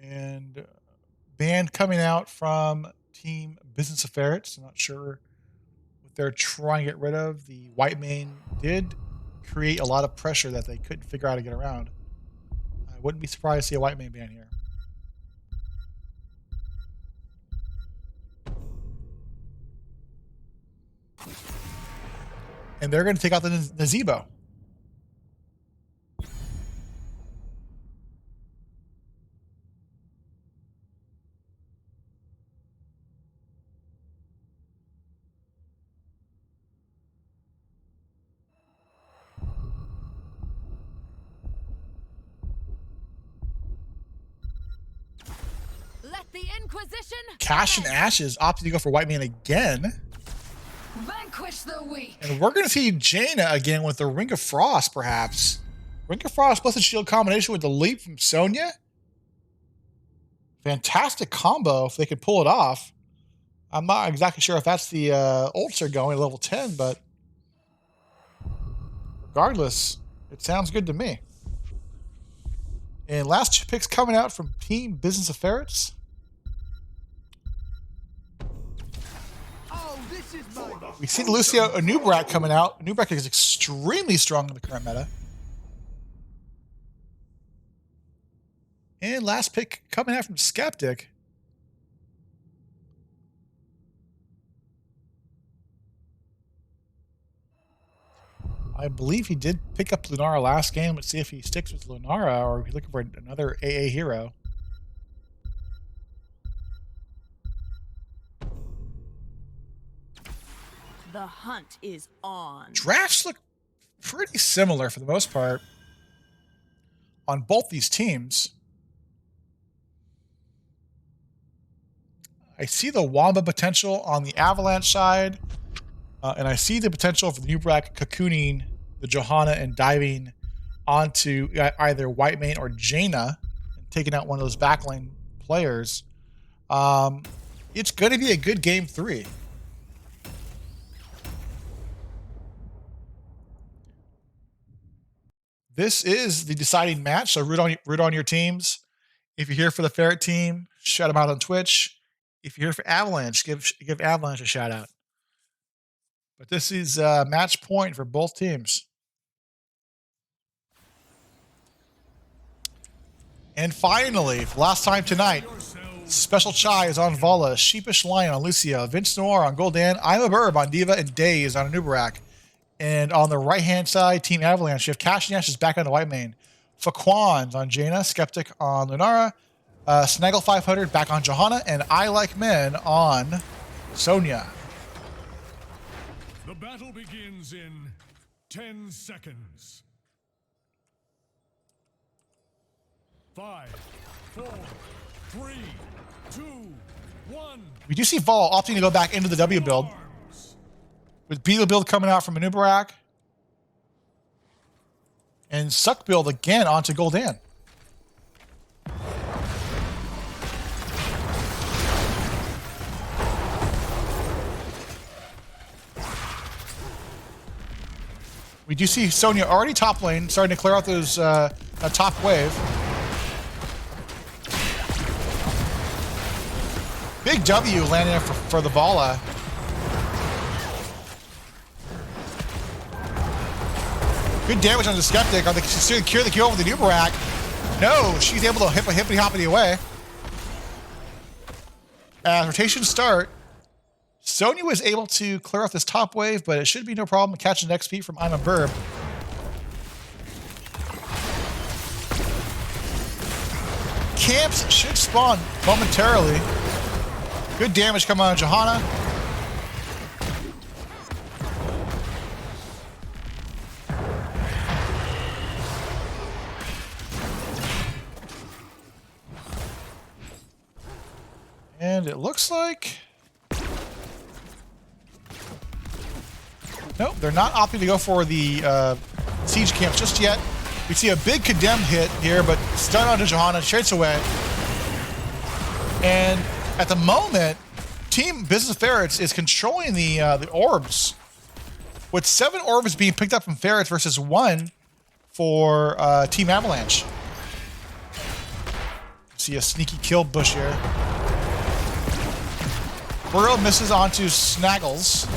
And band coming out from Team Business of Ferrets. I'm not sure what they're trying to get rid of. The White Mane did create a lot of pressure that they couldn't figure out how to get around. I wouldn't be surprised to see a White Mane ban here. And they're going to take out the Nazebo. Let the Inquisition Cash and Ashes opted to go for White Man again. vanquish the weak. And we're going to see Jaina again with the Ring of Frost, perhaps. Ring of Frost plus the shield combination with the leap from Sonya. Fantastic combo if they could pull it off. I'm not exactly sure if that's the ults are going level 10, but regardless, it sounds good to me. And last 2 picks coming out from Team Business of Ferrets. We've seen Lucio Anubrak coming out. Anubrak is extremely strong in the current meta. And last pick coming out from Skeptic. I believe he did pick up Lunara last game. Let's see if he sticks with Lunara or if he's looking for another AA hero. The hunt is on. Drafts look pretty similar for the most part on both these teams. I see the Wamba potential on the Avalanche side, and I see the potential for the Nubrak cocooning the Johanna and diving onto either White Mane or Jaina and taking out one of those backline players. It's going to be a good game 3. This is the deciding match, so root on your teams. If you're here for the Ferret team, shout them out on Twitch. If you're here for Avalanche, give Avalanche a shout out. But this is match point for both teams. And finally, for last time tonight, Special Chai is on Vala, Sheepish Lion on Lucia, Vince Noir on Goldan, I'm a Burb on Diva, and Days on Anubarak. And on the right-hand side, Team Avalanche, you have Cash and Ashes back on the White Mane. Faquans on Jaina, Skeptic on Lunara, Snaggle 500 back on Johanna, and I Like Men on Sonya. The battle begins in 10 seconds. 5, 4, 3, 2, 1. We do see Vol opting to go back into the W build. With Beetle build coming out from Anubarak. And Suck build again onto Gul'dan. We do see Sonya already top lane, starting to clear out those top wave. Big W landing for the Bala. Good damage on the Skeptic. Are they secure the kill with the Nubarak? No, she's able to hippity-hoppity away. As rotations start, Sonya was able to clear off this top wave, but it should be no problem catching an XP from I'm a Burb. Camps should spawn momentarily. Good damage coming on Johanna. And it looks like... Nope, they're not opting to go for the siege camps just yet. We see a big condemn hit here, but stun onto Johanna, straight away. And at the moment, Team Business Ferrets is controlling the orbs. With 7 orbs being picked up from Ferrets versus 1 for Team Avalanche. See a sneaky kill bush here. Burrow misses onto Snaggles.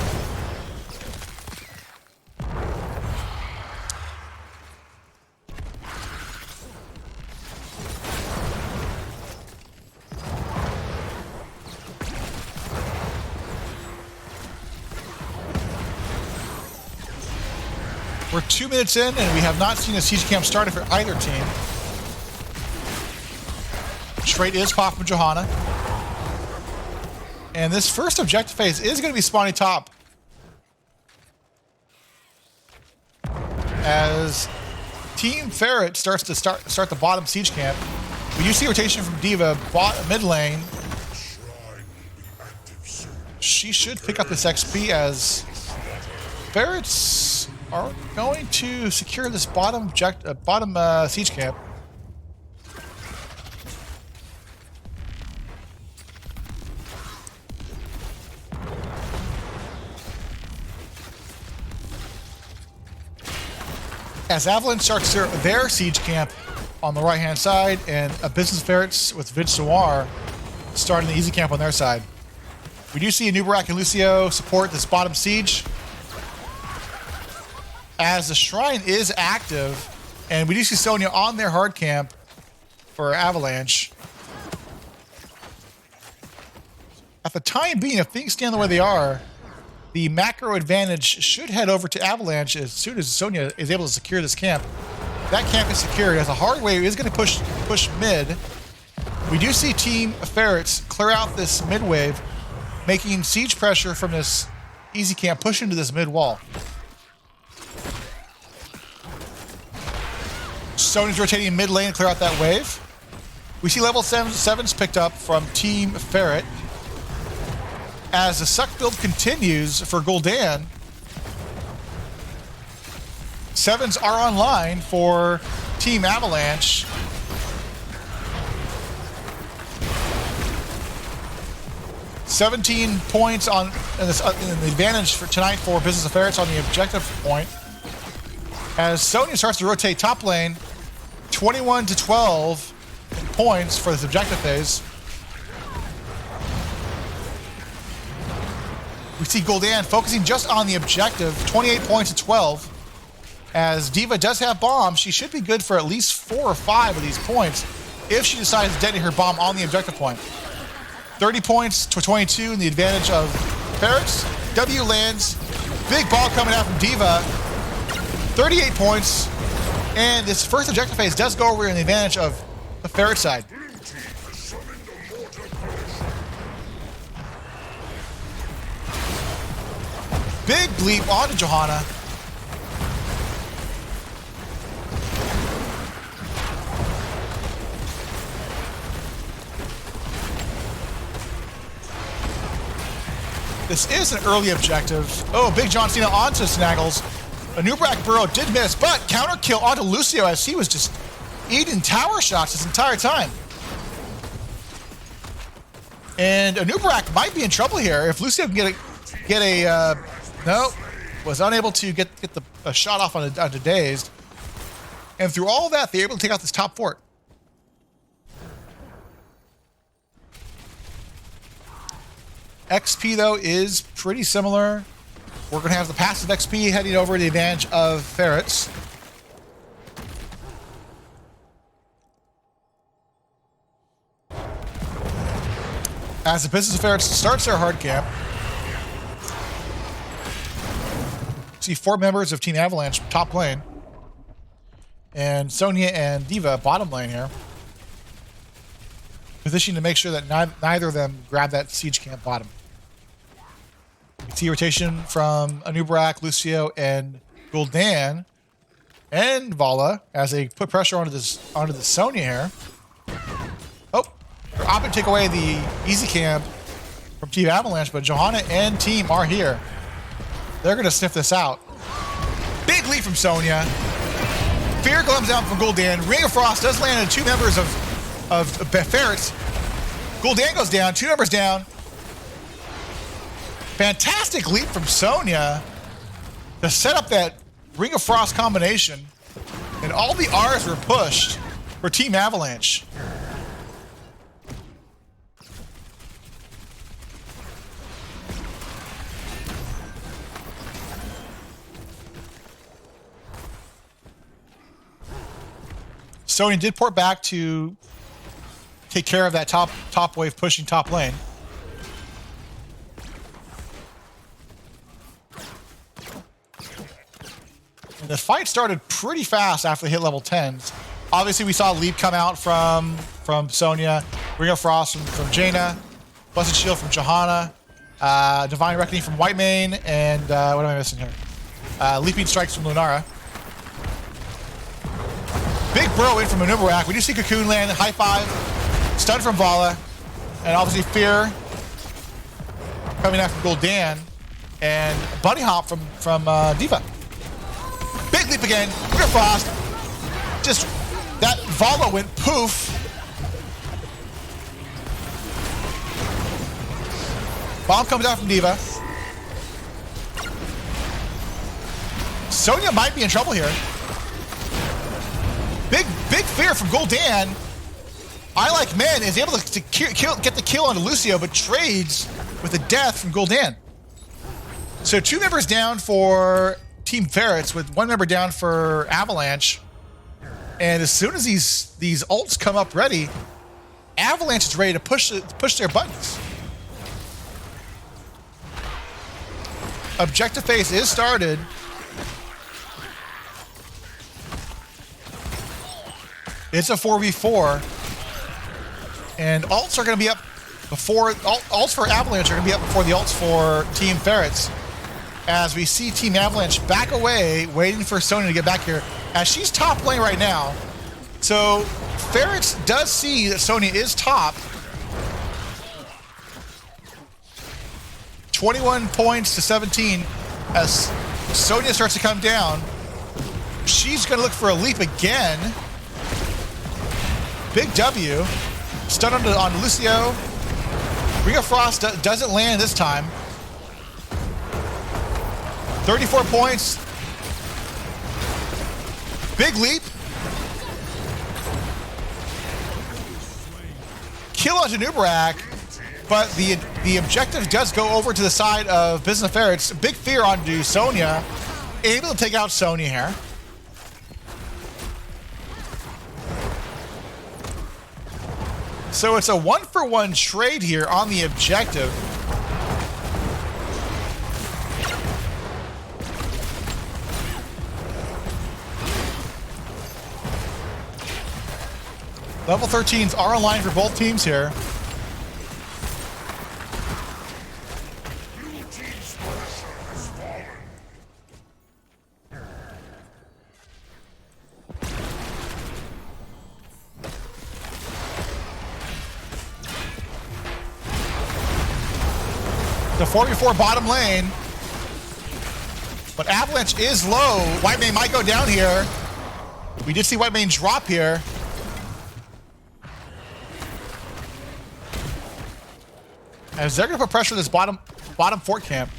We're 2 minutes in, and we have not seen a siege camp started for either team. Trait is popped from Johanna. And this first objective phase is going to be spawning top. As Team Ferret starts to start the bottom siege camp. We do see rotation from D.Va mid lane. She should pick up this XP as Ferrets are going to secure this bottom siege camp. As Avalanche starts their siege camp on the right-hand side, and a Business Ferrets with Vince Noir starting the easy camp on their side. We do see Anubarak and Lucio support this bottom siege. As the Shrine is active, and we do see Sonya on their hard camp for Avalanche. At the time being, if things stand the way they are, the macro advantage should head over to Avalanche as soon as Sonya is able to secure this camp. That camp is secured as a hard wave is going to push mid. We do see Team Ferrets clear out this mid wave, making siege pressure from this easy camp push into this mid wall. Sonya's rotating mid lane to clear out that wave. We see level 7s picked up from Team Ferret. As the suck build continues for Gul'dan, 7s are online for Team Avalanche. .17 points on in the advantage for tonight for Business of Ferrets on the objective point. As Sonya starts to rotate top lane, 21-12 in points for this objective phase. We see Gul'dan focusing just on the objective, 28 points to 12. As D.Va does have bombs, she should be good for at least 4 or 5 of these points if she decides to detonate her bomb on the objective point. 30 points to 22 in the advantage of Ferrets. W lands. Big ball coming out from D.Va. 38 points. And this first objective phase does go over in the advantage of the Ferret side. Big bleep onto Johanna. This is an early objective. Oh, Big John Cena onto Snaggles. A Nubrak Burrow did miss, but counter kill onto Lucio as he was just eating tower shots this entire time. And a Nubrak might be in trouble here if Lucio can get a no, was unable to get a shot off on Dazed. And through all of that, they're able to take out this top fort. XP, though, is pretty similar. We're going to have the passive XP heading over to the advantage of Ferrets. As the Business of Ferrets starts their hard camp, see 4 members of Team Avalanche top lane, and Sonya and Diva bottom lane here, positioning to make sure that neither of them grab that siege camp bottom. You see rotation from Anubrak, Lucio, and Gul'dan, and Vala as they put pressure onto the Sonya here. Oh, they're opting to take away the easy camp from Team Avalanche, but Johanna and team are here. They're going to sniff this out. Big lead from Sonya. Fear comes down from Gul'dan. Ring of Frost does land on 2 members of Ferrets. Gul'dan goes down, 2 members down. Fantastic leap from Sonya to set up that Ring of Frost combination. And all the R's were pushed for Team Avalanche. Sonya did port back to take care of that top wave pushing top lane. And the fight started pretty fast after they hit level 10s. Obviously, we saw a leap come out from Sonya, Ring of Frost from Jaina, Blessed Shield from Johanna, Divine Reckoning from Whitemane, and what am I missing here? Leaping Strikes from Lunara. Big bro in from Anubarak. We do see Cocoon land, high 5, stun from Vala, and obviously Fear coming out from Gul'dan, and Bunny Hop from Diva. Big leap again, Ring of Frost. Just that Vala went poof. Bomb comes out from Diva. Sonya might be in trouble here. Big fear from Gul'dan. I Like Men is able to get the kill onto Lucio, but trades with a death from Gul'dan. So 2 members down for Team Ferrets with 1 member down for Avalanche. And as soon as these ults come up ready, Avalanche is ready to push their buttons. Objective phase is started. It's a 4v4, and ults are going to be up before ults for Avalanche are going to be up before the ults for Team Ferrets. As we see Team Avalanche back away, waiting for Sonya to get back here, as she's top lane right now. So Ferrets does see that Sonya is top. 21 points to 17 as Sonya starts to come down. She's going to look for a leap again. Big W. Stun on Lucio. Ring of Frost doesn't land this time. 34 points. Big leap. Kill onto Nubrak, but the objective does go over to the side of Business of Ferrets. Big fear onto Sonya. Able to take out Sonya here. So it's a 1-for-1 trade here on the objective. Level 13s are aligned for both teams here. The 4v4 bottom lane. But Avalanche is low. Whitemane might go down here. We did see Whitemane drop here. As they're going to put pressure on this bottom fort camp.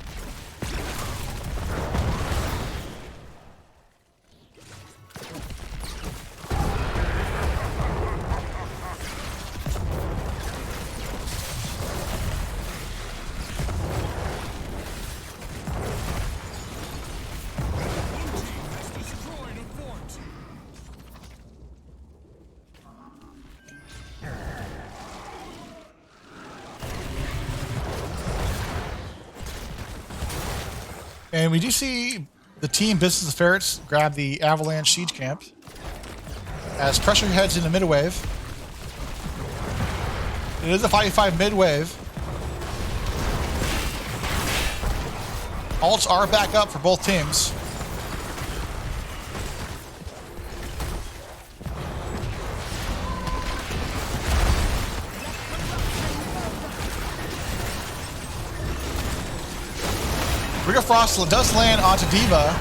And we do see the team Business of Ferrets grab the Avalanche siege camp as pressure heads into mid wave. It is a 5v5 mid wave. Ults are back up for both teams. Ring of Frost does land onto D.Va.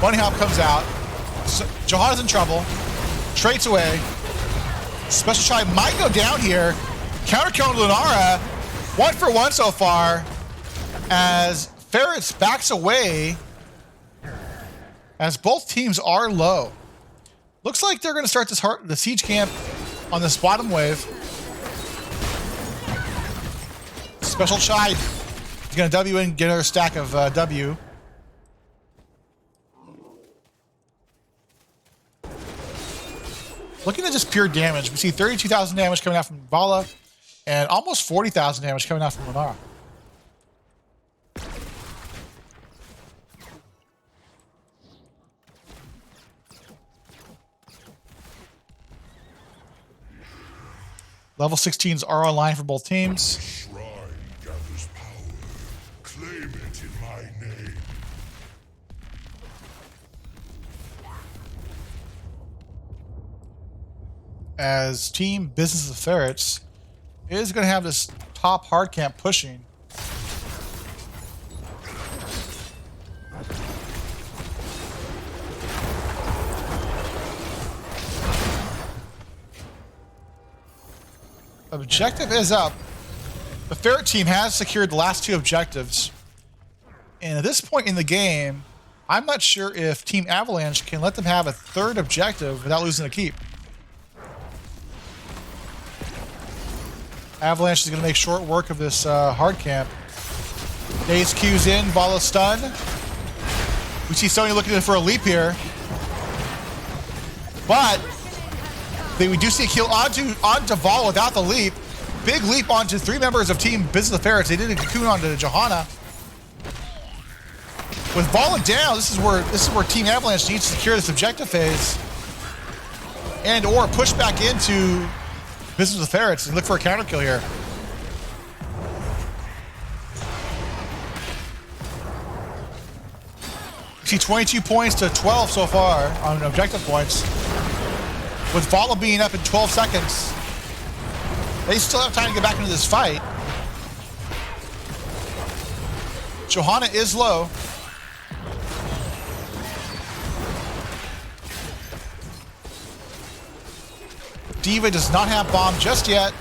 Bunny Hop comes out. Johanna's in trouble. Traits away. Special Try might go down here. Counter kill to Lunara. 1 for 1 so far. As Ferrets backs away. As both teams are low. Looks like they're going to start the siege camp on this bottom wave. Special Try. He's going to W in, get another stack of W. Looking at just pure damage, we see 32,000 damage coming out from Vala and almost 40,000 damage coming out from Lunara. Level 16s are online for both teams. Claim it in my name. As Team Business of Ferrets is going to have this top hard camp pushing. Objective is up. The Ferret team has secured the last 2 objectives. And at this point in the game, I'm not sure if Team Avalanche can let them have a 3rd objective without losing a keep. Avalanche is going to make short work of this hard camp. Daze Q's in, Vala stun. We see Sony looking for a leap here. But we do see a kill onto Vala without the leap. Big leap onto 3 members of Team Business of Ferrets. They did a cocoon onto Johanna. With Vala down, this is where Team Avalanche needs to secure this objective phase. And or push back into Business of Ferrets and look for a counter kill here. You see 22 points to 12 so far on objective points. With Vala being up in 12 seconds. They still have time to get back into this fight. Johanna is low. D.Va does not have bomb just yet.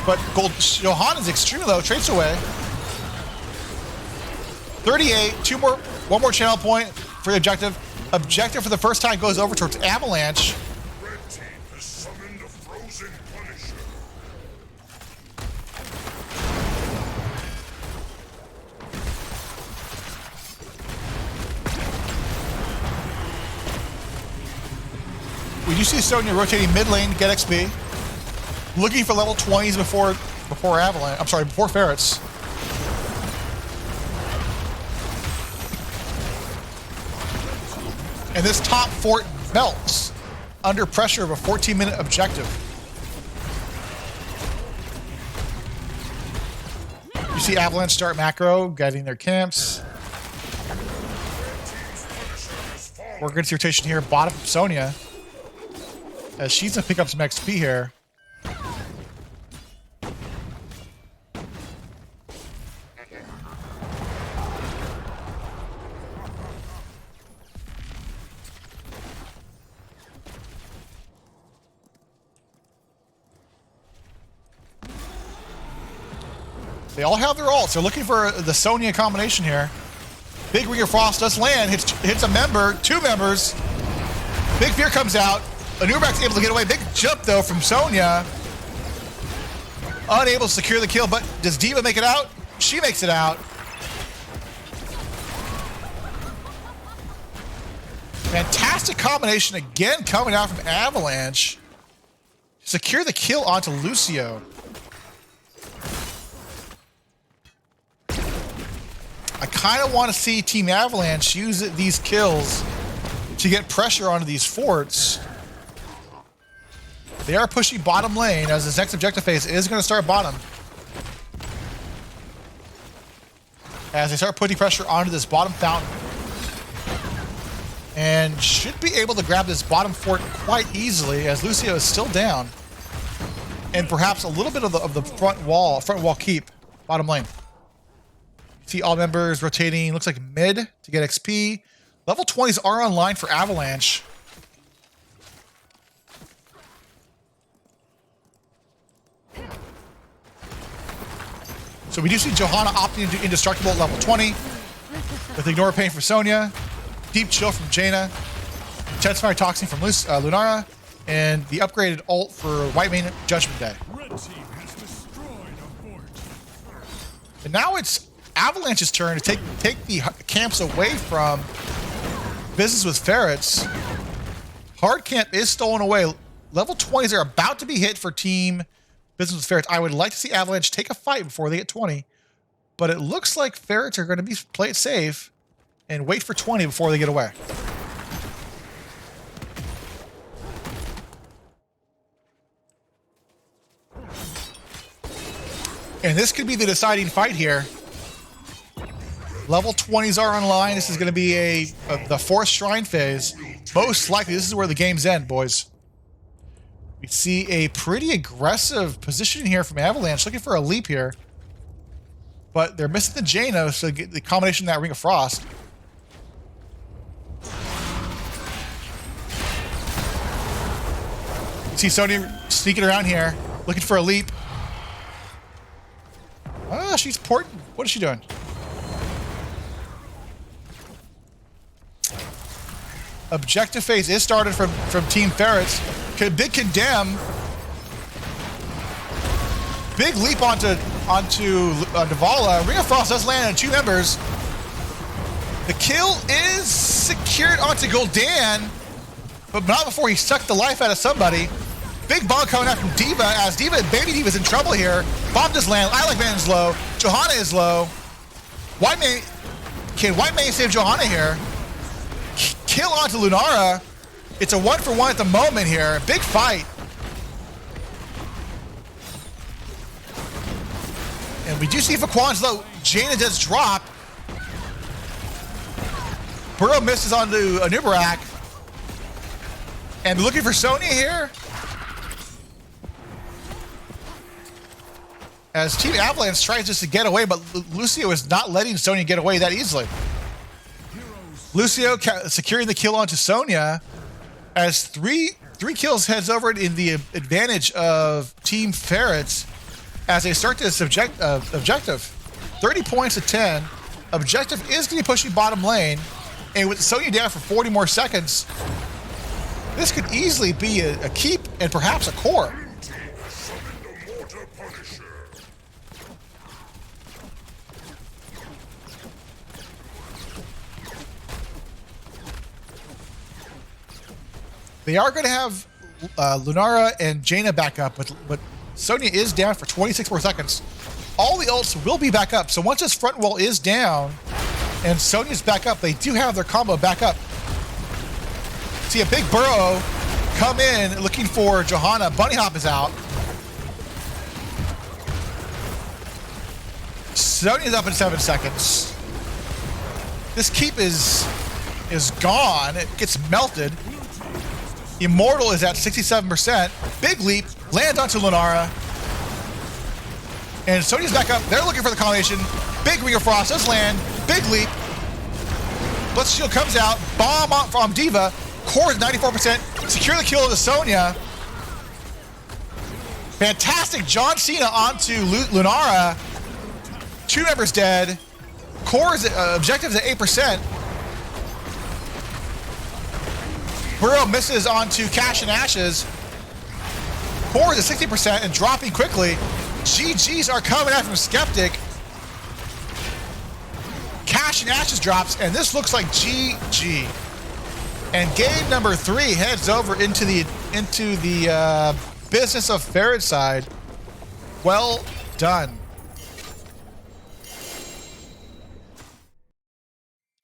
But Johanna's extremely low. Traits away. 38. 1 more channel point for the objective. Objective for the first time goes over towards Avalanche. Red team has summoned a frozen Punisher. We do see Sonya rotating mid lane to get XP. Looking for level 20s before Avalanche. I'm sorry, before Ferrets. And this top fort melts under pressure of a 14-minute objective. You see Avalanche start macro, getting their camps. Work against rotation here, bottom from Sonya. As she's gonna pick up some XP here. They all have their ults. They're looking for the Sonya combination here. Big Ring of Frost does land. Hits a member. 2 members. Big Fear comes out. Anubarak's able to get away. Big jump, though, from Sonya. Unable to secure the kill, but does D.Va make it out? She makes it out. Fantastic combination again coming out from Avalanche. Secure the kill onto Lucio. I kind of want to see Team Avalanche use these kills to get pressure onto these forts. They are pushing bottom lane as this next objective phase is going to start bottom. As they start putting pressure onto this bottom fountain. And should be able to grab this bottom fort quite easily as Lucio is still down. And perhaps a little bit of the front wall keep, bottom lane. See all members rotating, looks like mid to get XP. Level 20s are online for Avalanche. So we do see Johanna opting into Indestructible at level 20. With Ignore Pain for Sonya. Deep Chill from Jaina. Intensifying Toxin from Lunara. And the upgraded ult for White Mane Judgment Day. Red team has destroyed a fort. And now it's Avalanche's turn to take the camps away from business with Ferrets. Hard camp is stolen away. Level 20s are about to be hit for team business with Ferrets. I would like to see Avalanche take a fight before they get 20. But it looks like Ferrets are going to play it safe and wait for 20 before they get away. And this could be the deciding fight here. Level 20s are online. This is going to be the 4th shrine phase. Most likely, this is where the games end, boys. We see a pretty aggressive position here from Avalanche, looking for a leap here. But they're missing the Jaina, so get the combination of that Ring of Frost. You see Sonya sneaking around here, looking for a leap. Ah, she's porting. What is she doing? Objective phase is started from Team Ferrets. Big condemn. Big leap onto Navala. Ring of Frost does land on 2 members. The kill is secured onto Gul'dan, but not before he sucked the life out of somebody. Big bomb coming out from D.Va as Baby D.Va's in trouble here. Bomb does land. Lilac Man is low. Johanna is low. Can White Mane save Johanna here? Kill onto Lunara. It's a 1-for-1 at the moment here. Big fight. And we do see Faquan's low. Jaina does drop. Burrow misses onto Anubarak. And looking for Sonya here. As Team Avalanche tries just to get away, but Lucio is not letting Sonya get away that easily. Lucio securing the kill onto Sonya as three kills heads over in the advantage of Team Ferrets as they start this objective. 30 points to 10. Objective is going to be pushing bottom lane, and with Sonya down for 40 more seconds, this could easily be a keep and perhaps a core. They are going to have Lunara and Jaina back up, but Sonya is down for 26 more seconds. All the ults will be back up. So once this front wall is down and Sonya's back up, they do have their combo back up. See a big Burrow come in looking for Johanna. Bunny Hop is out. Sonya's up in 7 seconds. This keep is gone. It gets melted. Immortal is at 67%. Big leap, lands onto Lunara. And Sonya's back up. They're looking for the combination. Big Ring of Frost does land. Big leap. Blitz Shield comes out. Bomb on from D.Va. Core is 94%. Secure the kill of the Sonya. Fantastic John Cena onto Lunara. 2 members dead. Core's objective is at 8%. Burrow misses onto Cash and Ashes. Core is at 60% and dropping quickly. GGs are coming out from Skeptic. Cash and Ashes drops, and this looks like GG. And game number 3 heads over into the Business of Ferret side. Well done.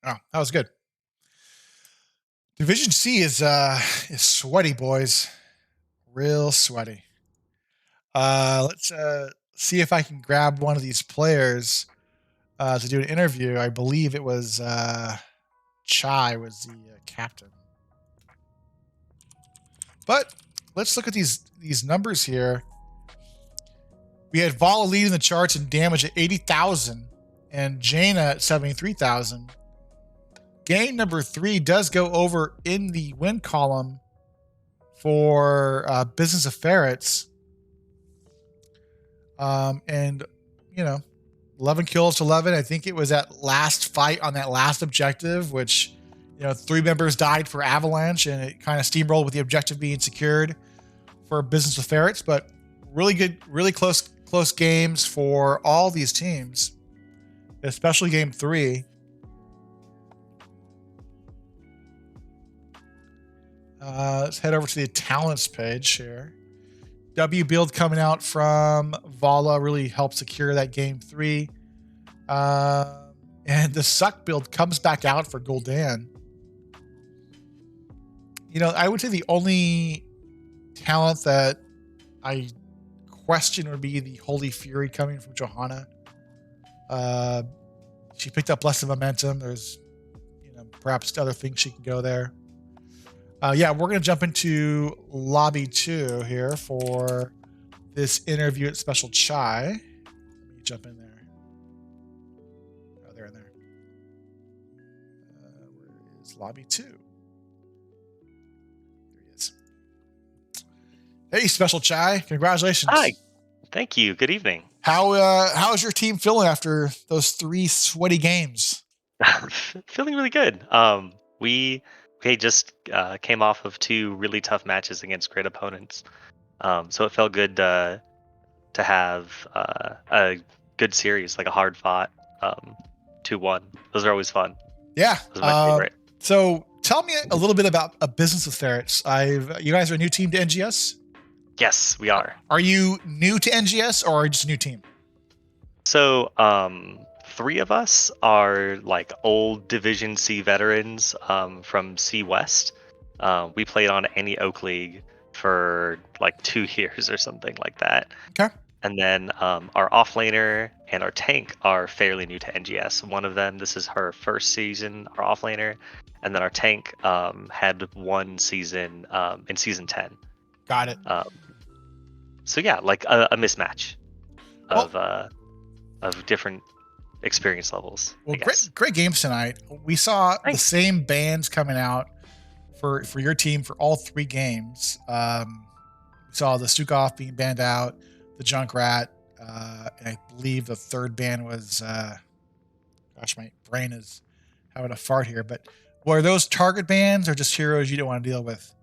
Oh, that was good. Division C is sweaty, boys. Real sweaty. Let's see if I can grab one of these players to do an interview. I believe it was Chai was the captain. But let's look at these numbers here. We had Vala leading the charts in damage at 80,000 and Jaina at 73,000. Game number 3 does go over in the win column for Business of Ferrets. And, 11 kills to 11. I think it was that last fight on that last objective, which, 3 members died for Avalanche, and it kind of steamrolled with the objective being secured for Business of Ferrets. But really good, really close games for all these teams, especially game 3. Let's head over to the talents page here. W build coming out from Vala really helped secure that game 3. And the suck build comes back out for Gul'dan. I would say the only talent that I question would be the Holy Fury coming from Johanna. She picked up less of momentum. There's, perhaps other things she can go there. We're going to jump into lobby 2 here for this interview at Special Chai. Let me jump in there. Oh, there and there. Where is lobby 2? There he is. Hey, Special Chai. Congratulations. Hi. Thank you. Good evening. How's your team feeling after those 3 sweaty games? Feeling really good. We just came off of 2 really tough matches against great opponents. So it felt good to have a good series, like a hard fought 2-1. Those are always fun. Yeah. Those are my favorite. So tell me a little bit about a Business of Ferrets. You guys are a new team to NGS? Yes, we are. Are you new to NGS or are you just a new team? So 3 of us are like old Division C veterans from C West. We played on any Oak League for like 2 years or something like that. Okay. And then our offlaner and our tank are fairly new to NGS. One of them, this is her first season, our offlaner. And then our tank had 1 season in season 10. Got it. So yeah, like a mismatch of different experience levels. Well, great games tonight. We saw the same bands coming out for your team for all 3 games. We saw the Stukov being banned out, the Junkrat, and I believe the 3rd band was gosh, my brain is having a fart here, but were those target bans or just heroes you don't want to deal with?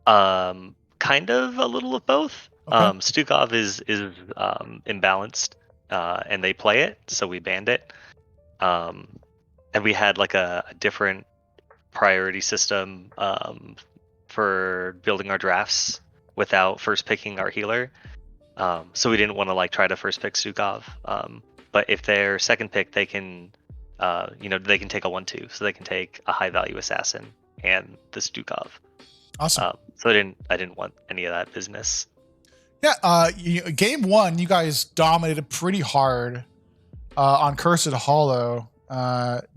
Kind of a little of both. Okay. Stukov is imbalanced, and they play it, so we banned it. And we had like a different priority system for building our drafts without first picking our healer. So we didn't want to like try to first pick Stukov. But if they're second pick, they can, they can take a 1/2, so they can take a high value assassin and the Stukov. Awesome. So I didn't want any of that business. Yeah. Game 1, you guys dominated pretty hard on Cursed Hollow.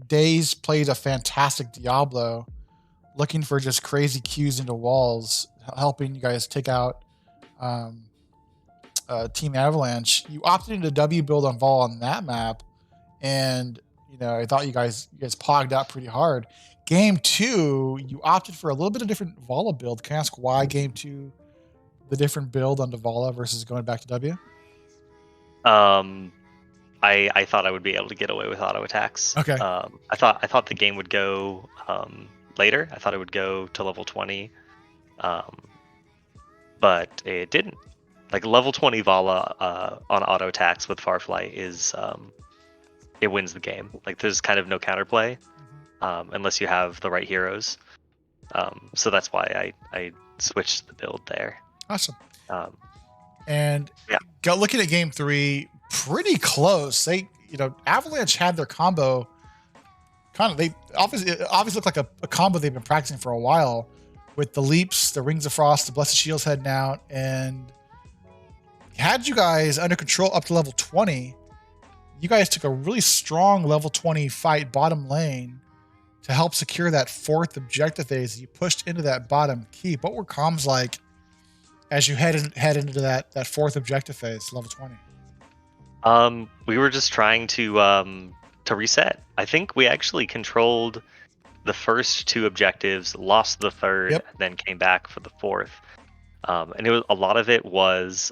Days played a fantastic Diablo, looking for just crazy Qs into walls, helping you guys take out Team Avalanche. You opted into W build on Vol on that map, and I thought you guys pogged out pretty hard. Game 2, you opted for a little bit of different Vala build. Can I ask why game 2, the different build on Vala versus going back to W? I thought I would be able to get away with auto attacks. Okay. I thought the game would go later. I thought it would go to level 20, but it didn't. Like level 20 Vala on auto attacks with Farflight is it wins the game. Like there's kind of no counterplay unless you have the right heroes. So that's why I switched the build there. Awesome. Yeah. Looking at game 3, pretty close. They, Avalanche had their combo they obviously looked like a combo they've been practicing for a while with the leaps, the Rings of Frost, the Blessed Shields heading out, and had you guys under control up to level 20. You guys took a really strong level 20 fight bottom lane to help secure that 4th objective phase. You pushed into that bottom keep. What were comms like as you head into that 4th objective phase, level 20? We were just trying to reset. I think we actually controlled the first 2 objectives, lost the 3rd, Yep. and then came back for the 4th. And it was a lot of it was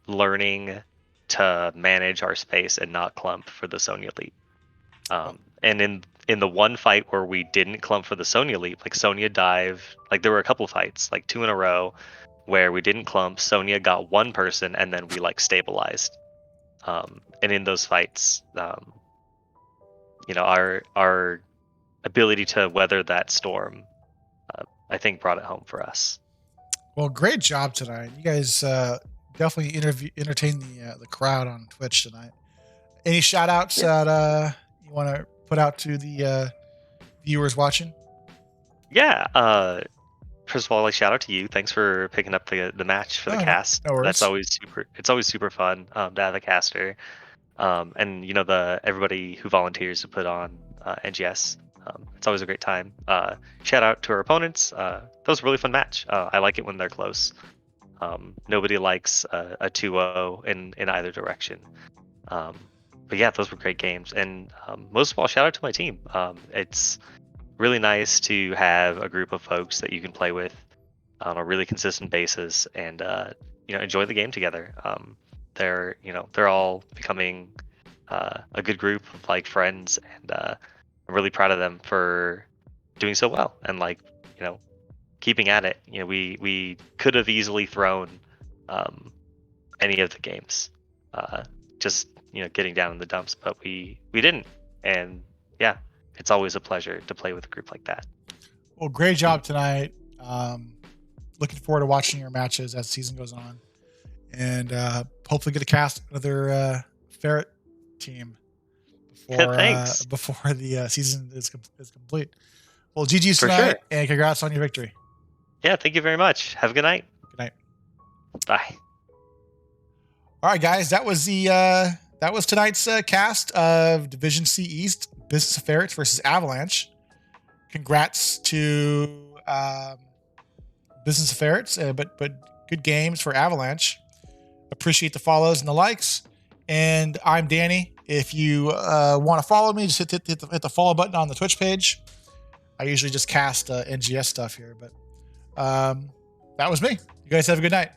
learning to manage our space and not clump for the Sonya leap. And in the one fight where we didn't clump for the Sonya leap, like Sonya dive, like there were a couple fights, like 2 in a row, where we didn't clump. Sonya got one person, and then we like stabilized. And in those fights, our ability to weather that storm, I think, brought it home for us. Well, great job tonight. You guys definitely entertained the crowd on Twitch tonight. Any shout outs that you want to put out to the viewers watching? Yeah. First of all, like shout out to you. Thanks for picking up the match for the cast. No worries. That's always super. It's always super fun to have a caster, and everybody who volunteers to put on NGS. It's always a great time. Shout out to our opponents. That was a really fun match. I like it when they're close. Nobody likes a 2-0 in either direction. But yeah, those were great games. And most of all, shout out to my team. It's really nice to have a group of folks that you can play with on a really consistent basis and enjoy the game together. They're all becoming a good group of like friends, and I'm really proud of them for doing so well and keeping at it. We could have easily thrown any of the games, just getting down in the dumps, but we didn't. And yeah, it's always a pleasure to play with a group like that. Well, great job tonight. Looking forward to watching your matches as the season goes on, and hopefully get to cast another Ferret team before the season is complete. Well, GG's For tonight, sure. and congrats on your victory. Yeah, thank you very much. Have a good night. Good night. Bye. All right, guys, that was tonight's cast of Division C East, Business of Ferrets versus Avalanche. Congrats to Business of Ferrets, but good games for Avalanche. Appreciate the follows and the likes. And I'm Danny. If you want to follow me, just hit the follow button on the Twitch page. I usually just cast NGS stuff here, but that was me. You guys have a good night.